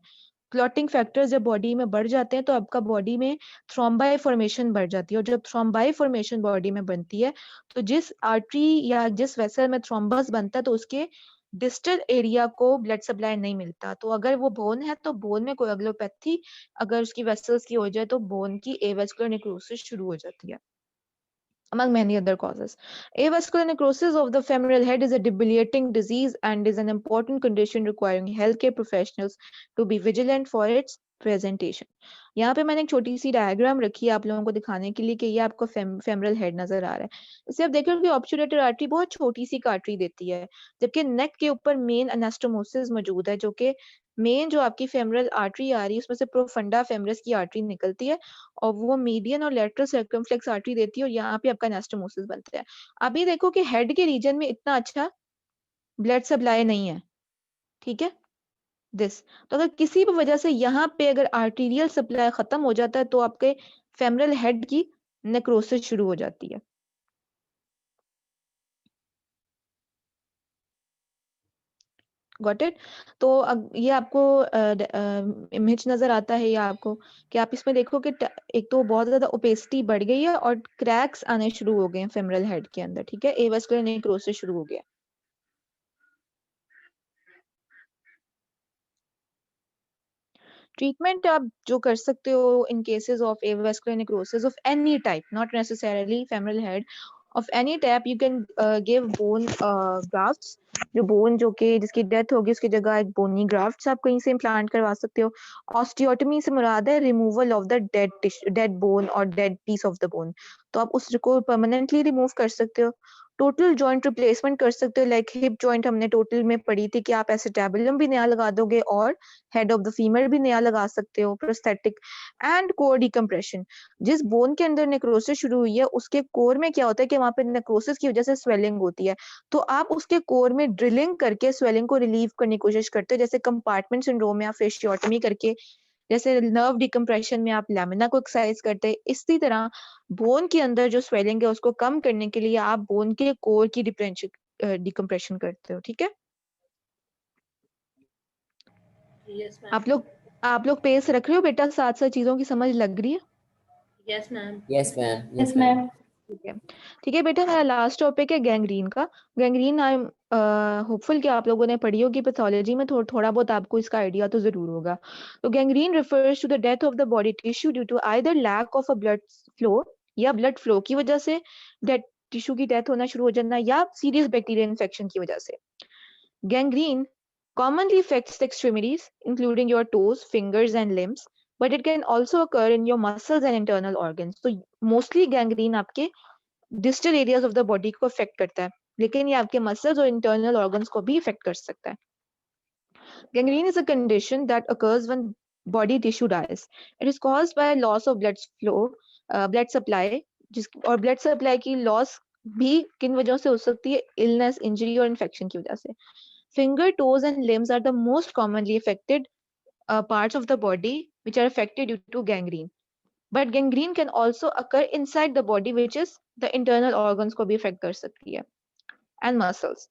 क्लॉटिंग फैक्टर्स जब बॉडी में बढ़ जाते हैं तो आपका बॉडी में थ्रोम्बाई फॉर्मेशन बढ़ जाती है, और जब थ्रोम्बाई फॉर्मेशन बॉडी में बनती है तो जिस आर्टरी या जिस वेसल में थ्रोम्बस बनता है तो उसके डिस्टल एरिया को ब्लड सप्लाई नहीं मिलता। तो अगर वो बोन है तो बोन में कोएगुलोपैथी अगर उसकी वेसल्स की हो जाए तो बोन की एवेस्कुलर नेक्रोसिस शुरू हो जाती है, among many other causes. Avascular necrosis of the femoral head is a debilitating disease and is an important condition requiring healthcare professionals to be vigilant for its presentation. यहाँ पे मैंने एक छोटी सी डायग्राम रखी है आप लोगों को दिखाने के लिए कि ये आपको फेमरल हेड नजर आ रहा है। इससे आप देख रहे हो कि ऑब्चुलेटर आर्टरी बहुत छोटी सी आर्टरी देती है, जबकि नेक के ऊपर मेन एनास्टोमोसिस मौजूद है, जो कि मेन जो आपकी फेमरल आर्टरी आ रही है उसमें से प्रोफंडा फेमरस की आर्टरी निकलती है और वो मीडियन और लेटरल सर्कमफ्लेक्स आर्टरी देती है और यहाँ पे आपका एनास्टोमोसिस बनता है। अभी देखो कि हेड के रीजन में इतना अच्छा ब्लड सप्लाई नहीं है, ठीक है दिस। तो अगर किसी भी वजह से यहाँ पे अगर आर्टीरियल सप्लाई खत्म हो जाता है तो आपके फेमरल हेड की नेक्रोसिस शुरू हो जाती है। Got it. तो ये आपको इमेज नजर आता है या आपको कि आप इसमें देखो कि एक तो बहुत ज्यादा ओपेसिटी बढ़ गई है और क्रैक्स आने शुरू हो गए हैं फेमरल हेड के अंदर, ठीक है, एवास्कुलर नेक्रोसिस शुरू हो गया। ट्रीटमेंट आप जो कर सकते हो in cases of avascular necrosis of any type, not necessarily femoral head, of any type, you can give bone grafts. जो बोन जो कि जिसकी डेथ होगी उसकी जगह एक बोनी ग्राफ्ट्स आप कहीं से इम्प्लांट करवा सकते हो। ऑस्टियोटमी से मुराद है removal of the dead bone और dead piece of the bone, तो आप उसको परमानेंटली रिमूव कर सकते हो। टोटल जॉइंट रिप्लेसमेंट कर सकते हो, लाइक हिप जॉइंट हमने टोटल में पढ़ी थी कि आप एसिटाबुलम भी नया लगा दोगे और हेड ऑफ द फीमर भी नया लगा सकते हो, प्रोस्थेटिक। एंड कोर डिकम्प्रेशन, जिस बोन के अंदर नेक्रोसिस शुरू हुई है उसके कोर में क्या होता है कि वहां पे नेक्रोसिस की वजह से स्वेलिंग होती है, तो आप उसके कोर में ड्रिलिंग करके स्वेलिंग को रिलीव करने की कोशिश करते हो, जैसे कंपार्टमेंट सिंड्रोम में आप फेशियोटमी करके, जैसे नर्व डिकम्प्रेशन में आप लैमिना को एक्सरसाइज करते हैं, इसी तरह बोन के अंदर जो स्वेलिंग है उसको कम करने के लिए आप बोन के कोर की डिकम्प्रेशन करते हो, ठीक है। Yes ma'am. आप लोग पेस रख रहे हो बेटा, साथ साथ चीजों की समझ लग रही है? Yes ma'am. Yes ma'am, yes ma'am. ठीक है बेटा, हमारा लास्ट टॉपिक है गैंग्रीन का। गैंग्रीन आई एम होपफुल कि आप लोगों ने पढ़ी होगी पैथोलॉजी में, थोड़ा बहुत आपको इसका आइडिया तो जरूर होगा। तो gangrene refers to the death of the body tissue due to either lack of a blood flow, या ब्लड फ्लो की वजह से डेड टिश्यू की डेथ होना शुरू हो जाना, या सीरियस बैक्टीरियल इन्फेक्शन की वजह से। Gangrene commonly affects the extremities, including your toes, fingers, and limbs, but it can also occur in your muscles and internal organs. So mostly gangrene आपके distal areas of the body को affect करता है, लेकिन ये आपके muscles और internal organs को भी affect कर सकता है. Gangrene is a condition that occurs when body tissue dies. It is caused by loss of blood flow, blood supply, और blood supply की loss भी किन वजहों से हो सकती है? Illness, injury और infection की वजह से. Finger, toes, and limbs are the most commonly affected parts of the body which are affected due to gangrene. But gangrene can also occur inside the body, which is the internal organs को भी affect कर सकती है, and muscles.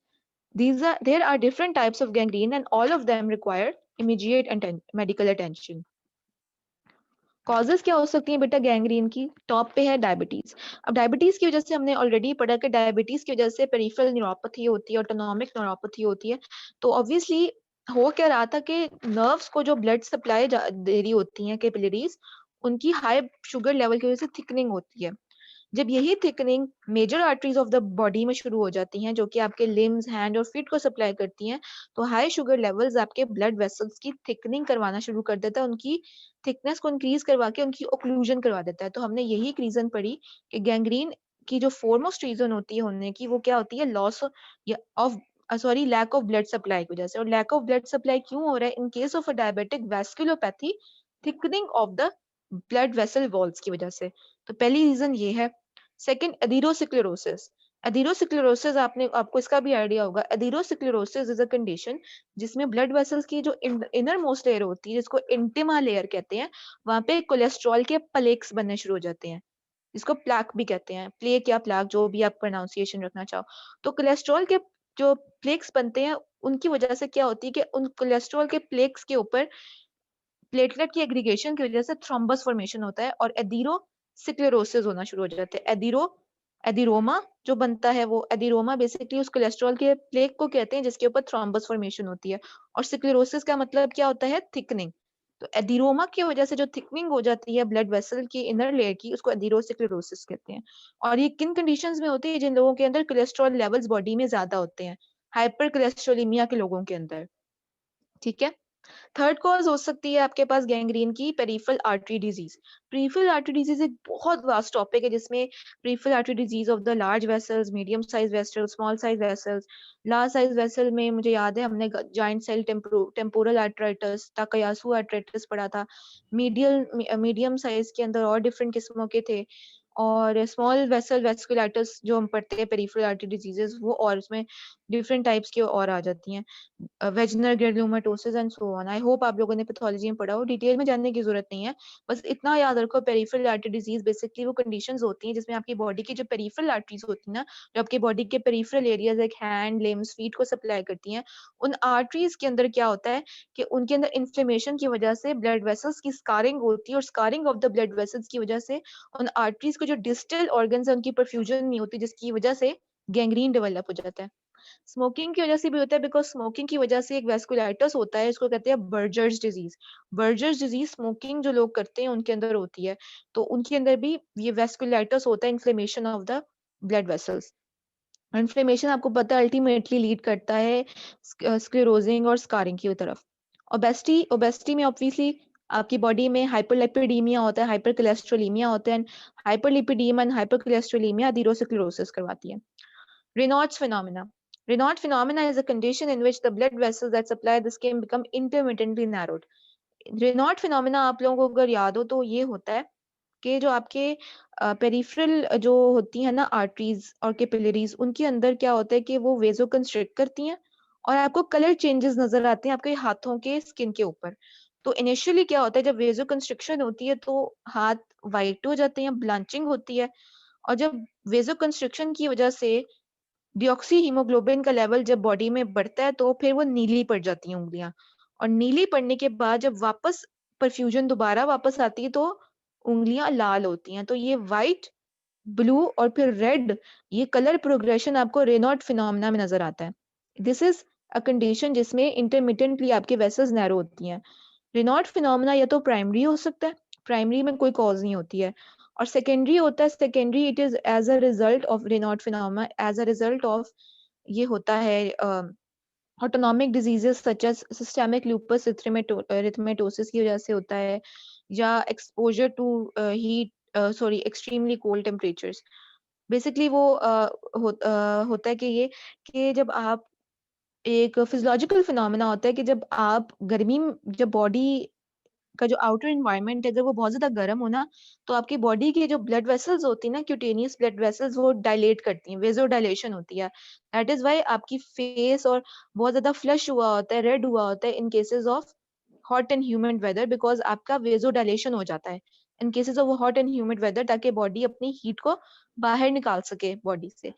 There are different types of gangrene, and all of them require immediate medical attention. Causes क्या हो सकती हैं बेटा गैंग्रीन की? टॉप पे है डायबिटीज। अब डायबिटीज की वजह से हमने ऑलरेडी पढ़ा कि डायबिटीज की वजह से पेरिफेरल न्यूरोपैथी होती है, ऑटोनॉमिक न्यूरोपैथी होती है। तो ऑब्वियसली हो क्या रहा था कि नर्व्स को जो ब्लड सप्लाई दे रही होती हैं कैपिलरीज, उनकी हाई शुगर लेवल की वजह से थिकनिंग होती है। जब यही thickening major arteries of the body में शुरू हो जाती हैं, जो कि आपके लिम्स, हैंड और फीट को सप्लाई करती हैं, तो हाई शुगर लेवल्स आपके ब्लड वेसल्स की थिकनिंग करवाना शुरू कर देता है, उनकी थिकनेस को इंक्रीज करवा के उनकी ओक्लूजन करवा देता है। तो हमने यही एक रीजन पढ़ी कि गैंग्रीन की जो फोरमोस्ट रीजन होती है होने की, वो क्या होती है? Loss of lack of blood supply की वजह से। और लैक ऑफ ब्लड सप्लाई क्यों हो रहा है? In case of a diabetic vasculopathy, thickening of the blood vessel walls की वजह से। तो पहली रीजन ये है। Second, atherosclerosis. एथेरोस्क्लेरोसिस आपको इसका भी आइडिया होगा। एथेरोस्क्लेरोसिस इज अ कंडीशन जिसमें ब्लड वेसल्स की जो इनर मोस्ट लेयर होती है, जिसको इंटिमा लेयर कहते हैं, वहां पे कोलेस्ट्रॉल के प्लेक्स बनने शुरू हो जाते हैं, जिसको प्लाक भी कहते हैं, प्लेक या प्लाक, जो भी आप प्रोनाउंसिएशन रखना चाहो। तो कोलेस्ट्रॉल के जो प्लेक्स बनते हैं, उनकी वजह से क्या होती है कि उन कोलेस्ट्रॉल के प्लेक्स के ऊपर प्लेटलेट की एग्रीगेशन की वजह से थ्रोम्बस फॉर्मेशन होता है और एथेरोस्क्लेरोसिस होना शुरू हो जाते हैं। एडिरोमा जो बनता है, वो एडिरोमा बेसिकली उस कोलेस्ट्रॉल के प्लेक को कहते हैं जिसके ऊपर थ्रोम्बस फॉर्मेशन होती है। और स्क्लेरोसिस का मतलब क्या होता है? थिकनिंग। तो एडिरोमा की वजह से जो थिकनिंग हो जाती है ब्लड वेसल की इनर लेयर की, उसको एडिरोस्क्लेरोसिस कहते हैं। और ये किन कंडीशंस में होती है? जिन लोगों के अंदर कोलेस्ट्रॉल लेवल्स बॉडी में ज्यादा होते हैं, हाइपर कोलेस्ट्रोलेमिया के लोगों के अंदर। ठीक है। थर्ड कॉज हो सकती है आपके पास गैंग्रीन की peripheral artery disease. Peripheral artery disease एक बहुत वास्ट टॉपिक है जिसमें peripheral artery disease of the large vessels, medium size vessels, small size vessels. Large size vessel में मुझे याद है हमने joint cell temporal arteritis, टाकायासु arteritis पढ़ा था। मीडियम साइज के अंदर और डिफरेंट किस्मों के थे। और स्मॉल वेसल वेस्कुलाइटिस जो हम पढ़ते हैं पेरिफेरल आर्टरी डिजीजेस, वो और उसमें डिफरेंट टाइप्स की और आ जाती हैं। Wegener granulomatosis and so on. I hope आप लोगों ने पैथोलॉजी में पढ़ा हो, डिटेल में जानने की जरूरत नहीं है। बस इतना याद रखो, पेरिफेरल आर्टरी डिजीज बेसिकली वो कंडीशंस होती हैं जिसमें आपकी बॉडी की जो पेरिफेरल आर्टरीज होती हैं ना, जो आपकी बॉडी के peripheral areas like hand, limbs, feet को सप्लाई करती हैं, उन आर्टरीज के अंदर क्या होता है कि उनके अंदर इन्फ्लेमेशन की वजह से ब्लड वेसल्स की स्कारिंग होती है, और scarring of the blood vessels की वजह से उन आर्टरीज को जो डिस्टल ऑर्गन्स है उनकी परफ्यूजन नहीं होती, जिसकी वजह से गैंग्रीन डेवलप हो जाता है। स्मोकिंग की वजह से भी होता है, बिकॉज स्मोकिंग की वजह से एक वेस्कुलाइटिस होता है, इसको कहते हैं Buerger's disease. Buerger's disease smoking जो लोग करते हैं उनके अंदर होती है, तो उनके अंदर भी ये वेस्कुलाइटिस होता है, inflammation of the blood vessels. Inflammation आपको पता है अल्टीमेटली लीड करता है स्क्लेरोजिंग और स्कारिंग की तरफ। ओबेसिटी में ऑब्वियसली आपकी बॉडी में हाइपरलिपिडीमिया होता है, हाइपर कोलेस्ट्रोलीमिया होता है, hyperlipidaemia and hyper cholesterolemia atherosclerosis करवाती है। Raynaud's phenomena. Raynaud phenomena is a condition in which the blood vessels that supply the skin become intermittently narrowed. Raynaud phenomena आप लोगों को अगर याद हो तो ये होता है कि जो आपके पेरिफेरल जो होती है ना आर्टरीज और कैपिलरीज, उनके अंदर क्या होता है कि वो वेजो कंस्ट्रिक्ट करती हैं और आपको कलर चेंजेस नजर आते हैं आपके हाथों के स्किन के ऊपर। तो इनिशियली क्या होता है, जब वेजो कंस्ट्रिक्शन होती है तो हाथ वाइट हो जाते हैं, ब्लांचिंग होती है। और जब वेजो कंस्ट्रिक्शन की वजह से डिऑक्सी हीमोग्लोबिन का लेवल जब बॉडी में बढ़ता है तो फिर वो नीली पड़ जाती हैं उंगलियां। और नीली पड़ने के बाद जब वापस परफ्यूजन दोबारा वापस आती है तो उंगलियां लाल होती हैं। तो ये व्हाइट, ब्लू और फिर रेड, ये कलर प्रोग्रेशन आपको रेनॉल्ड फिनोमेना में नजर आता है। दिस इज अ कंडीशन जिसमें इंटरमिटेंटली आपके वेसल्स नैरो होती हैं। रेनॉल्ड फिनोमेना या तो प्राइमरी हो सकता है, प्राइमरी में कोई कॉज नहीं होती है, और सेकेंडरी होता है। Secondary it is as a result of Raynaud phenomena, as a result of ये होता है autonomic diseases such as systemic lupus erythematosus की वजह से होता है, या exposure to extremely cold temperatures. Basically वो होता है कि ये कि जब आप एक फिजियोलॉजिकल फिनोमेना होता है कि जब आप गर्मी जब बॉडी का जो आउटर एनवायरनमेंट है अगर वो बहुत ज्यादा गर्म हो ना, तो आपकी बॉडी की जो ब्लड वेसल्स होती है ना, क्यूटेनियस ब्लड वेसल्स, वो डायलेट करती हैं, वेजो डायलेशन होती है। दैट इज व्हाई आपकी फेस और बहुत ज्यादा फ्लश हुआ होता है, रेड हुआ होता है in cases of hot and humid weather, because आपका वेजो डायलेशन हो जाता है in cases of hot and humid weather, ताकि बॉडी अपनी हीट को बाहर निकाल सके बॉडी से।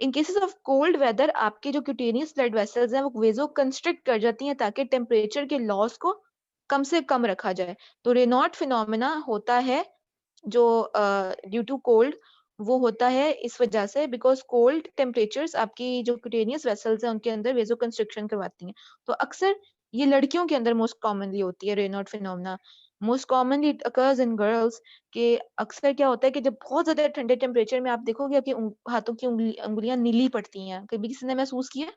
In cases of cold weather आपके जो क्यूटेनियस ब्लड वेसल्स हैं वो वेजो कंस्ट्रिक्ट कर जाती हैं ताकि टेम्परेचर के लॉस को कम से कम रखा जाए। तो रेनॉल्ड फिनोमेना होता है जो ड्यू टू कोल्ड, वो होता है इस वजह से बिकॉज कोल्ड टेम्परेचर्स आपकी जो क्यूटेनियस वेसल्स हैं उनके अंदर वेजो कंस्ट्रिक्शन करवाती हैं। तो अक्सर ये लड़कियों के अंदर मोस्ट कॉमनली होती है Raynaud phenomena. Most commonly it occurs in girls, कि अक्सर क्या होता है कि जब बहुत ज्यादा ठंडे टेम्परेचर में आप देखोगे आपकी हाथों की उंगलियां नीली पड़ती हैं। कभी किसी ने महसूस किया?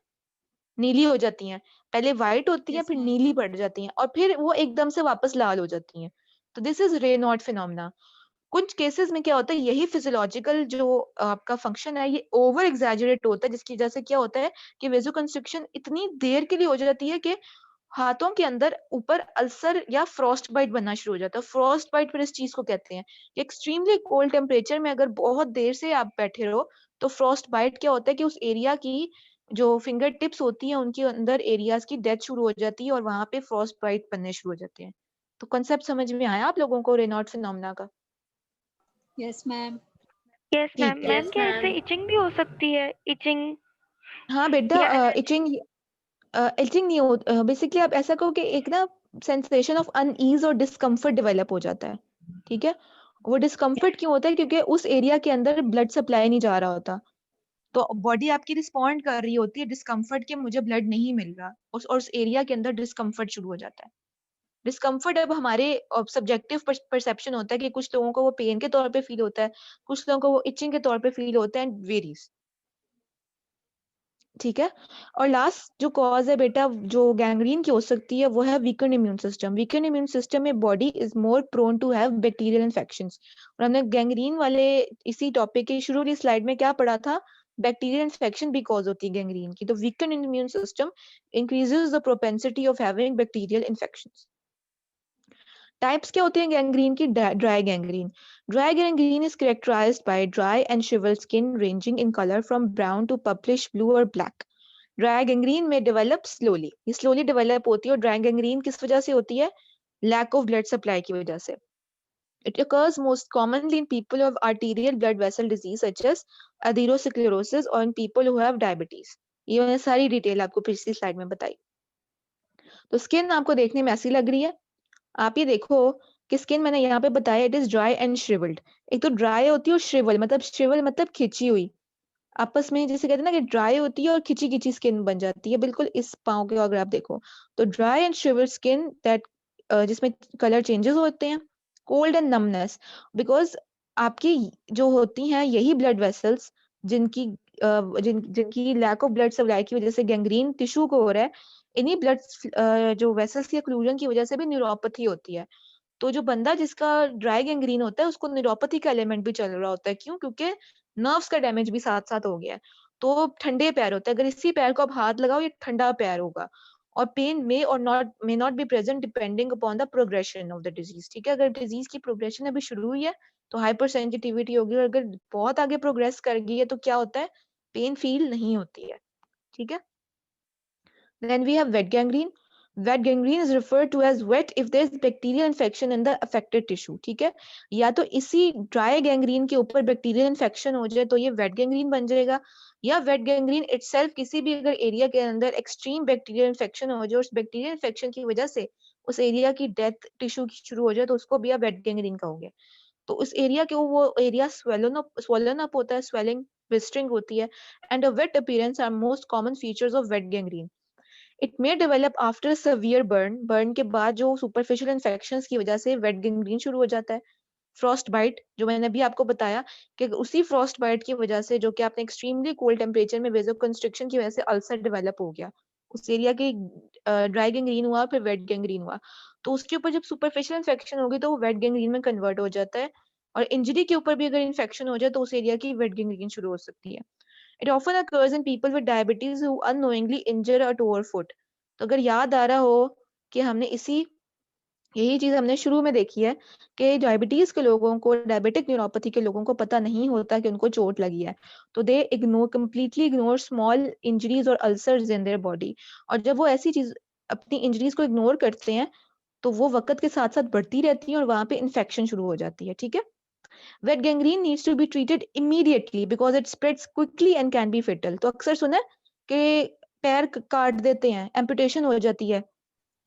नीली हो जाती हैं, पहले व्हाइट होती हैं यस फिर मैम। नीली पड़ जाती हैं और फिर वो एकदम से वापस लाल हो जाती हैं। तो दिस इज रेनॉल्ड फिनोमेना। कुछ केसेस में क्या होता है, यही फिजियोलॉजिकल जो आपका फंक्शन है ये ओवर एग्जैजरेट होता है, जिसकी वजह से क्या होता है कि वेजो कंस्ट्रिक्शन इतनी देर के लिए हो जाती है कि हाथों के अंदर ऊपर अल्सर या फ्रॉस्ट बाइट बनना शुरू हो जाता है। फ्रॉस्ट बाइट फिर इस चीज को कहते हैं कि एक्सट्रीमली कोल्ड टेम्परेचर में अगर बहुत देर से आप बैठे रहो तो फ्रॉस्ट बाइट क्या होता है कि उस एरिया की जो फिंगर टिप्स होती हैं उनके अंदर एरियाज की डेथ शुरू हो जाती है और वहां पे फ्रॉस्ट बाइट बनने शुरू हो जाते हैं। तो कॉन्सेप्ट समझ में आया आप लोगों को रेनॉल्ड फिनोमेना का? Yes ma'am. Yes ma'am. ठीक है। मैम यस क्या इससे मैम। इचिंग भी हो सकती है? इचिंग हाँ बेटा, या इचिंग इचिंग नहीं हो। बेसिकली आप ऐसा कहो कि एक ना सेंसेशन ऑफ अनईज और डिस्कम्फर्ट डेवलप हो जाता है, ठीक है। वो डिस्कम्फर्ट क्यों होता है? क्योंकि उस एरिया के अंदर ब्लड सप्लाई नहीं जा रहा होता, तो बॉडी आपकी रिस्पॉन्ड कर रही होती है डिस्कम्फर्ट के, मुझे ब्लड नहीं मिल रहा, उस एरिया के अंदर डिस्कम्फर्ट शुरू हो जाता है। डिस्कम्फर्ट अब हमारे सब्जेक्टिव परसेप्शन होता है कि कुछ लोगों को वो पेन के तौर पे फील होता है, कुछ लोगों को वो इचिंग के तौर पे फील होता है, एंड वेरीज, ठीक है। और लास्ट जो कॉज है बेटा जो गैंग्रीन की हो सकती है वो है weaken immune system. Weaken immune system में body is more prone to have bacterial infections. और हमने गैंग्रीन वाले इसी टॉपिक की शुरू वाली स्लाइड में क्या पढ़ा था? बैक्टीरियल इन्फेक्शन भी कॉज होती है गैंग्रीन की। तो weaken immune system increases the propensity of having bacterial infections. Types क्या होते हैं गैंग्रीन की? Dry gangrene. Dry gangrene is characterized by dry and shriveled skin ranging in color from brown to purplish blue or black. Dry gangrene में develop slowly, ये slowly develop होती है। और dry gangrene किस वजह से होती है? लैक ऑफ ब्लड सप्लाई की वजह से। It occurs most commonly in people who have arterial blood vessel disease such as atherosclerosis or in people who have diabetes. ये मैंने सारी डिटेल आपको पिछली स्लाइड में बताई। तो स्किन आपको देखने में ऐसी लग रही है, आप ये देखो कि स्किन मैंने यहाँ पे बताया it is dry and shrivelled. एक तो ड्राई होती है और श्रिवल मतलब खिंची हुई, आपस में जैसे कहते हैं ना कि ड्राई होती है और खिंची खिंची स्किन बन जाती है, बिल्कुल इस पाँव के अगर आप देखो तो dry and shrivelled skin that जिसमें कलर चेंजेस होते हैं। कोल्ड एंड नमनेस, बिकॉज आपकी जो होती हैं यही ब्लड वेसल्स जिनकी जिनकी लैक ऑफ ब्लड सप्लाई की वजह से गैंग्रीन टिश्यू को हो रहा है, इन्हीं ब्लड जो वेसल्स की ओक्लूजन की वजह से भी न्यूरोपैथी होती है। तो जो बंदा जिसका ड्राई गैंग्रीन होता है उसको न्यूरोपैथी का एलिमेंट भी चल रहा होता है। क्यों? क्योंकि नर्व्स का डैमेज भी साथ साथ हो गया है। तो ठंडे पैर होता है, अगर इसी पैर को आप हाथ लगाओ ये ठंडा पैर होगा। और pain may not be present depending upon the progression of the disease, ठीक है। अगर डिजीज की प्रोग्रेशन अभी शुरू हुई है तो हाइपर सेंसिटिविटी होगी, और अगर बहुत आगे प्रोग्रेस कर गई है तो क्या होता है? पेन फील नहीं होती है, ठीक है। Then we have wet gangrene. Wet gangrene is referred to as wet if there is bacterial infection in the affected tissue. ठीक है, या तो इसी ड्राई गैंग्रीन के ऊपर बैक्टीरियल इन्फेक्शन हो जाए तो ये वेट गैंग्रीन बन जाएगा, या वेट गैंग्रीन इटसेल्फ किसी भी अगर एरिया के अंदर एक्सट्रीम बैक्टीरियल इन्फेक्शन हो जाए, उस बैक्टीरियल इन्फेक्शन की वजह से उस एरिया की डेथ टिश्यू की शुरू हो जाए तो उसको भी आप वेट गैंग्रीन कहोगे। तो उस एरिया के वो एरिया swollen up होता है, swelling blistering होती है, and a wet appearance are most common features of wet gangrene. It may develop after severe burn के बाद जो सुपरफिशियल इन्फेक्शंस की वजह से वेट गैंग्रीन शुरू हो जाता है। फ्रॉस्ट बाइट, जो मैंने अभी आपको बताया कि उसी फ्रॉस्ट बाइट की वजह से जो कि आपने एक्सट्रीमली कोल्ड टेम्परेचर में वेजोकंस्ट्रिक्शन की वजह से अल्सर डेवलप हो गया, उस एरिया की ड्राई गैंग्रीन हुआ, फिर वेट गैंग्रीन हुआ, तो उसके ऊपर जब सुपरफिशियल इन्फेक्शन होगी तो वो वेट गैंग्रीन में कन्वर्ट हो जाता है। और इंजरी के ऊपर भी अगर इन्फेक्शन हो जाए तो उस एरिया की वेट गैंग्रीन शुरू हो सकती है। It often occurs in people with diabetes who unknowingly injure a toe or foot. तो अगर याद आ रहा हो कि हमने यही चीज हमने शुरू में देखी है कि डायबिटीज के लोगों को, डायबिटिक न्यूरोपैथी के लोगों को पता नहीं होता कि उनको चोट लगी है, तो दे कंप्लीटली इग्नोर स्मॉल इंजरीज और अल्सर्स इन देयर बॉडी। और जब वो ऐसी चीज अपनी इंजरीज को इग्नोर करते हैं तो वो वक्त के साथ साथ बढ़ती रहती है और वहां पे इन्फेक्शन शुरू हो जाती है, ठीक है। Wet gangrene needs to be treated immediately because it spreads quickly and can be fatal. तो अक्सर सुना है कि पैर काट देते हैं, एम्पुटेशन हो जाती है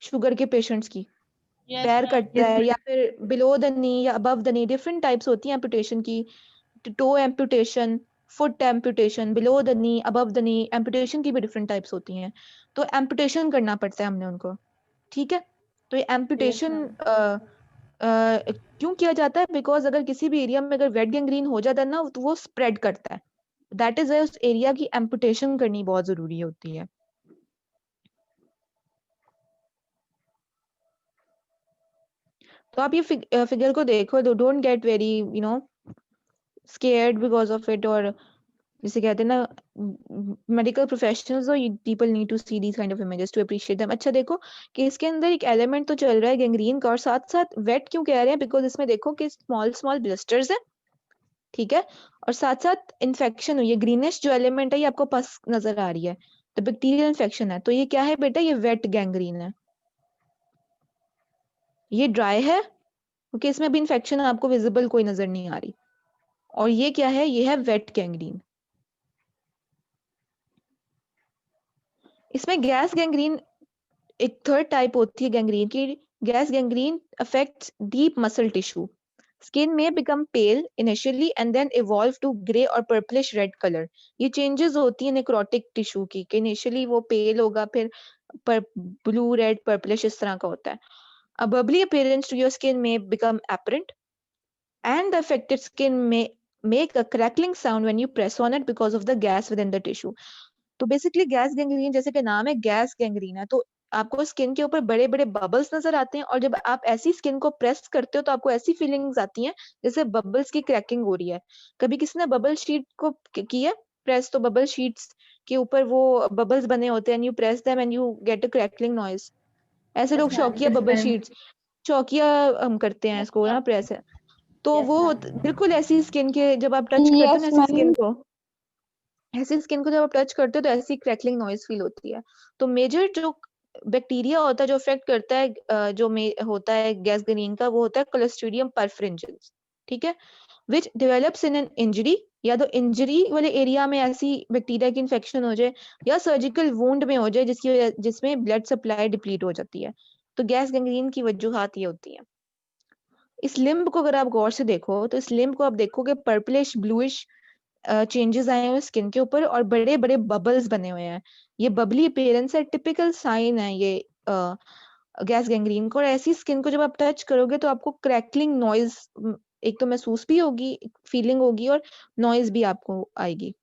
शुगर के पेशेंट्स की, यस पैर मैम। कटता है, या फिर बिलो द नी या above the knee, different types होती हैं एम्पुटेशन की। Toe amputation, foot amputation, below the knee, above the knee, amputation की भी डिफरेंट टाइप्स होती हैं। तो एम्पुटेशन करना पड़ता है हमने उनको, ठीक है। तो ये एम्पुटेशन क्यों किया जाता है? बिकॉज अगर किसी भी एरिया में अगर वेट गैंग्रीन हो जाता है ना तो वो स्प्रेड करता है, दैट इज उस एरिया की एम्पुटेशन करनी बहुत जरूरी होती है। तो आप ये फिगर को देखो, don't get very scared because of it, और जिसे कहते हैं ना मेडिकल प्रोफेशनल्स और people need to see these kind of images to appreciate them. अच्छा देखो कि इसके अंदर एक एलिमेंट तो चल रहा है गैंग्रीन का, और साथ साथ वेट क्यों कह रहे हैं? बिकॉज इसमें देखो कि स्मॉल स्मॉल ब्लिस्टर्स है, ठीक है, और साथ साथ इन्फेक्शन हुई है। ग्रीनिश जो एलिमेंट है ये आपको पस नजर आ रही है, तो बैक्टीरियल इन्फेक्शन है। तो ये क्या है बेटा? ये वेट गैंग्रीन है। ये ड्राई है क्योंकि इसमें भी इन्फेक्शन आपको विजिबल कोई नजर नहीं आ रही, और ये क्या है? ये है वेट गैंग्रीन। इसमें गैस गैंग्रीन एक थर्ड टाइप होती है गैंग्रीन की, gas gangrene affects deep muscle tissue. Skin may become pale initially and then evolve to grey or purplish red color. ये changes होती है नेक्रोटिक टिश्यू की, कि initially वो pale होगा, फिर blue, red, purplish इस तरह का होता है. A bubbly appearance to your skin may become apparent, and the affected skin may make a crackling sound when you press on it because of the gas within the tissue. तो basically gas gangrene, जैसे कि नाम है gas gangrene है, तो आपको skin के ऊपर बड़े बड़े बबल्स नजर आते हैं, और जब आप ऐसी स्किन को प्रेस करते हो तो आपको ऐसी फीलिंग्स आती हैं जैसे बबल्स की क्रैकिंग हो रही है. कभी किसी ने बबल शीट को किया प्रेस, तो बबल शीट्स के ऊपर वो बबल्स बने होते हैं, and you press them and you get a crackling noise. ऐसे लोग शौकिया बबल शीट्स, शौकिया हम करते हैं इसको ना प्रेस है. तो वो बिल्कुल ऐसी स्किन के जब आप टच करते हो ना, ऐसी स्किन को, ऐसी स्किन को जब आप टच करते हो तो ऐसी क्रैकलिंग नॉइज फील होती है. तो मेजर जो बैक्टीरिया होता है जो अफेक्ट करता है जो होता है गैस गैंग्रीन का, वो होता है क्लोस्ट्रीडियम परफरेंजेंस. ठीक है, which develops in an injury, या तो इंजरी वाले एरिया में ऐसी बैक्टीरिया की इन्फेक्शन हो जाए, या सर्जिकल वुंड में हो जाए जिसमें ब्लड सप्लाई डिप्लीट हो जाती है. तो गैस गैंग्रीन की वजूहात ये होती है. इस लिम्ब को अगर आप गौर से देखो तो इस लिम्ब को आप देखोगे पर्पलिश ब्लूइश चेंजेस आए हुए स्किन के ऊपर, और बड़े बड़े बबल्स बने हुए हैं. ये बबली अपीयरेंस है, टिपिकल साइन है ये गैस गैंग्रीन को. और ऐसी स्किन को जब आप टच करोगे तो आपको क्रैकलिंग नॉइज एक तो महसूस भी होगी, फीलिंग होगी, और नॉइज भी आपको आएगी.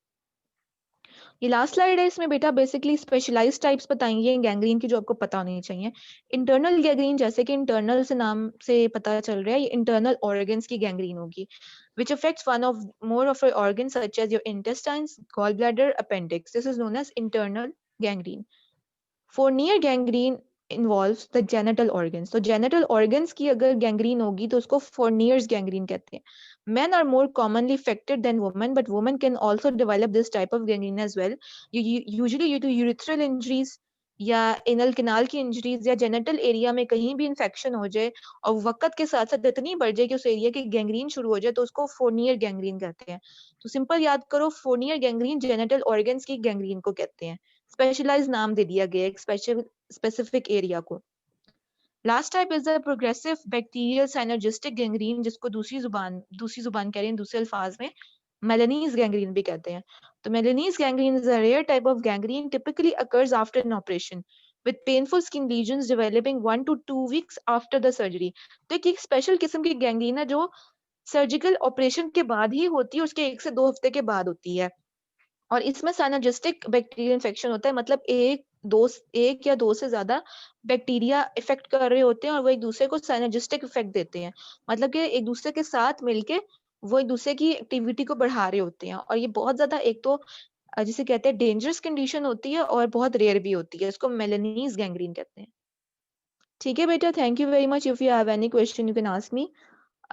ये लास्ट स्लाइड है, इसमें बेटा बेसिकली स्पेशलाइज्ड टाइप्स बताएंगे गैंग्रीन की जो आपको पता होनी चाहिए. इंटरनल गैंग्रीन, जैसे कि इंटरनल से नाम से पता चल रहा है, ये इंटरनल ऑर्गन्स की गैंग्रीन होगी, which affects one of more of your organs such as your intestines, gallbladder, appendix. This is known as internal gangrene. Fournier gangrene involves the genital organs. तो genital organs की अगर gangrene होगी तो उसको Fournier's gangrene कहते हैं. Men are more commonly affected than women, but women can also develop this type of gangrene as well. Usually due to urethral injuries या anal canal की इंजरीज या जेनिटल एरिया में कहीं भी इन्फेक्शन हो जाए और वक्त के साथ साथ इतनी बढ़ जाए कि उस एरिया की गैंग्रीन शुरू हो जाए, तो उसको फोर्नियर गैंग्रीन कहते हैं. तो सिंपल याद करो, फोर्नियर गैंग्रीन जेनिटल ऑर्गन्स की गैंग्रीन को कहते हैं. स्पेशलाइज नाम दे दिया गया एक स्पेसिफिक एरिया को. Last type is the progressive bacterial synergistic gangrene, जिसको दूसरी जुबान कह रहे हैं, दूसरे अल्फाज में Melanese gangrene भी कहते हैं. तो Melanese gangrene is a rare type of gangrene, typically occurs after an operation, with painful skin lesions developing 1 to 2 weeks after the surgery. तो एक स्पेशल किस्म की गैंग्रीन है जो सर्जिकल ऑपरेशन के बाद ही होती है, उसके 1 से 2 हफ्ते के बाद होती है. और इसमें साइनर्जिस्टिक बैक्टीरियल इन्फेक्शन होता है, मतलब एक या दो से ज्यादा बैक्टीरिया इफेक्ट कर रहे होते हैं और वो एक दूसरे को साइनर्जिस्टिक इफेक्ट देते हैं, मतलब कि एक दूसरे के साथ मिलके वो एक दूसरे की एक्टिविटी को बढ़ा रहे होते हैं. और ये बहुत ज्यादा एक तो जिसे कहते हैं डेंजरस कंडीशन होती है और बहुत रेयर भी होती है. इसको मेलेनीज गैंग्रीन कहते हैं. ठीक है बेटा, thank you very much. If you have any question you can ask me,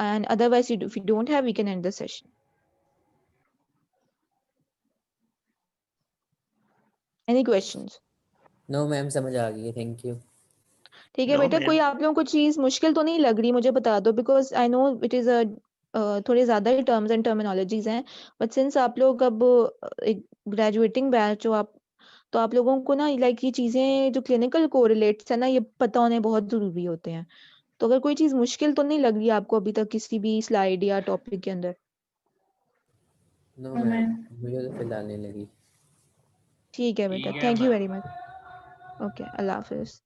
and otherwise if you don't have we can end the session. Any questions? No ma'am, समझ आ गई है, थैंक यू. ठीक है बेटा, कोई आप लोगों को चीज मुश्किल तो नहीं लग रही, मुझे बता दो, because I know it is थोड़े ज्यादा ही टर्म्स एंड टर्मिनोलॉजीज हैं, बट सिंस आप लोग अब एक ग्रेजुएटिंग बैच हो आप, तो आप लोगों को ना लाइक ये चीजें जो क्लिनिकल कोरिलेट्स है ना, ये पता होने बहुत जरूरी होते हैं. तो अगर कोई चीज मुश्किल तो नहीं लग रही आपको अभी तक किसी भी स्लाइड या टॉपिक के अंदर? नो मैम, मुझे तो फिलहाल नहीं लगी. ठीक है बेटा, thank you very much. Okay, Allah Hafiz.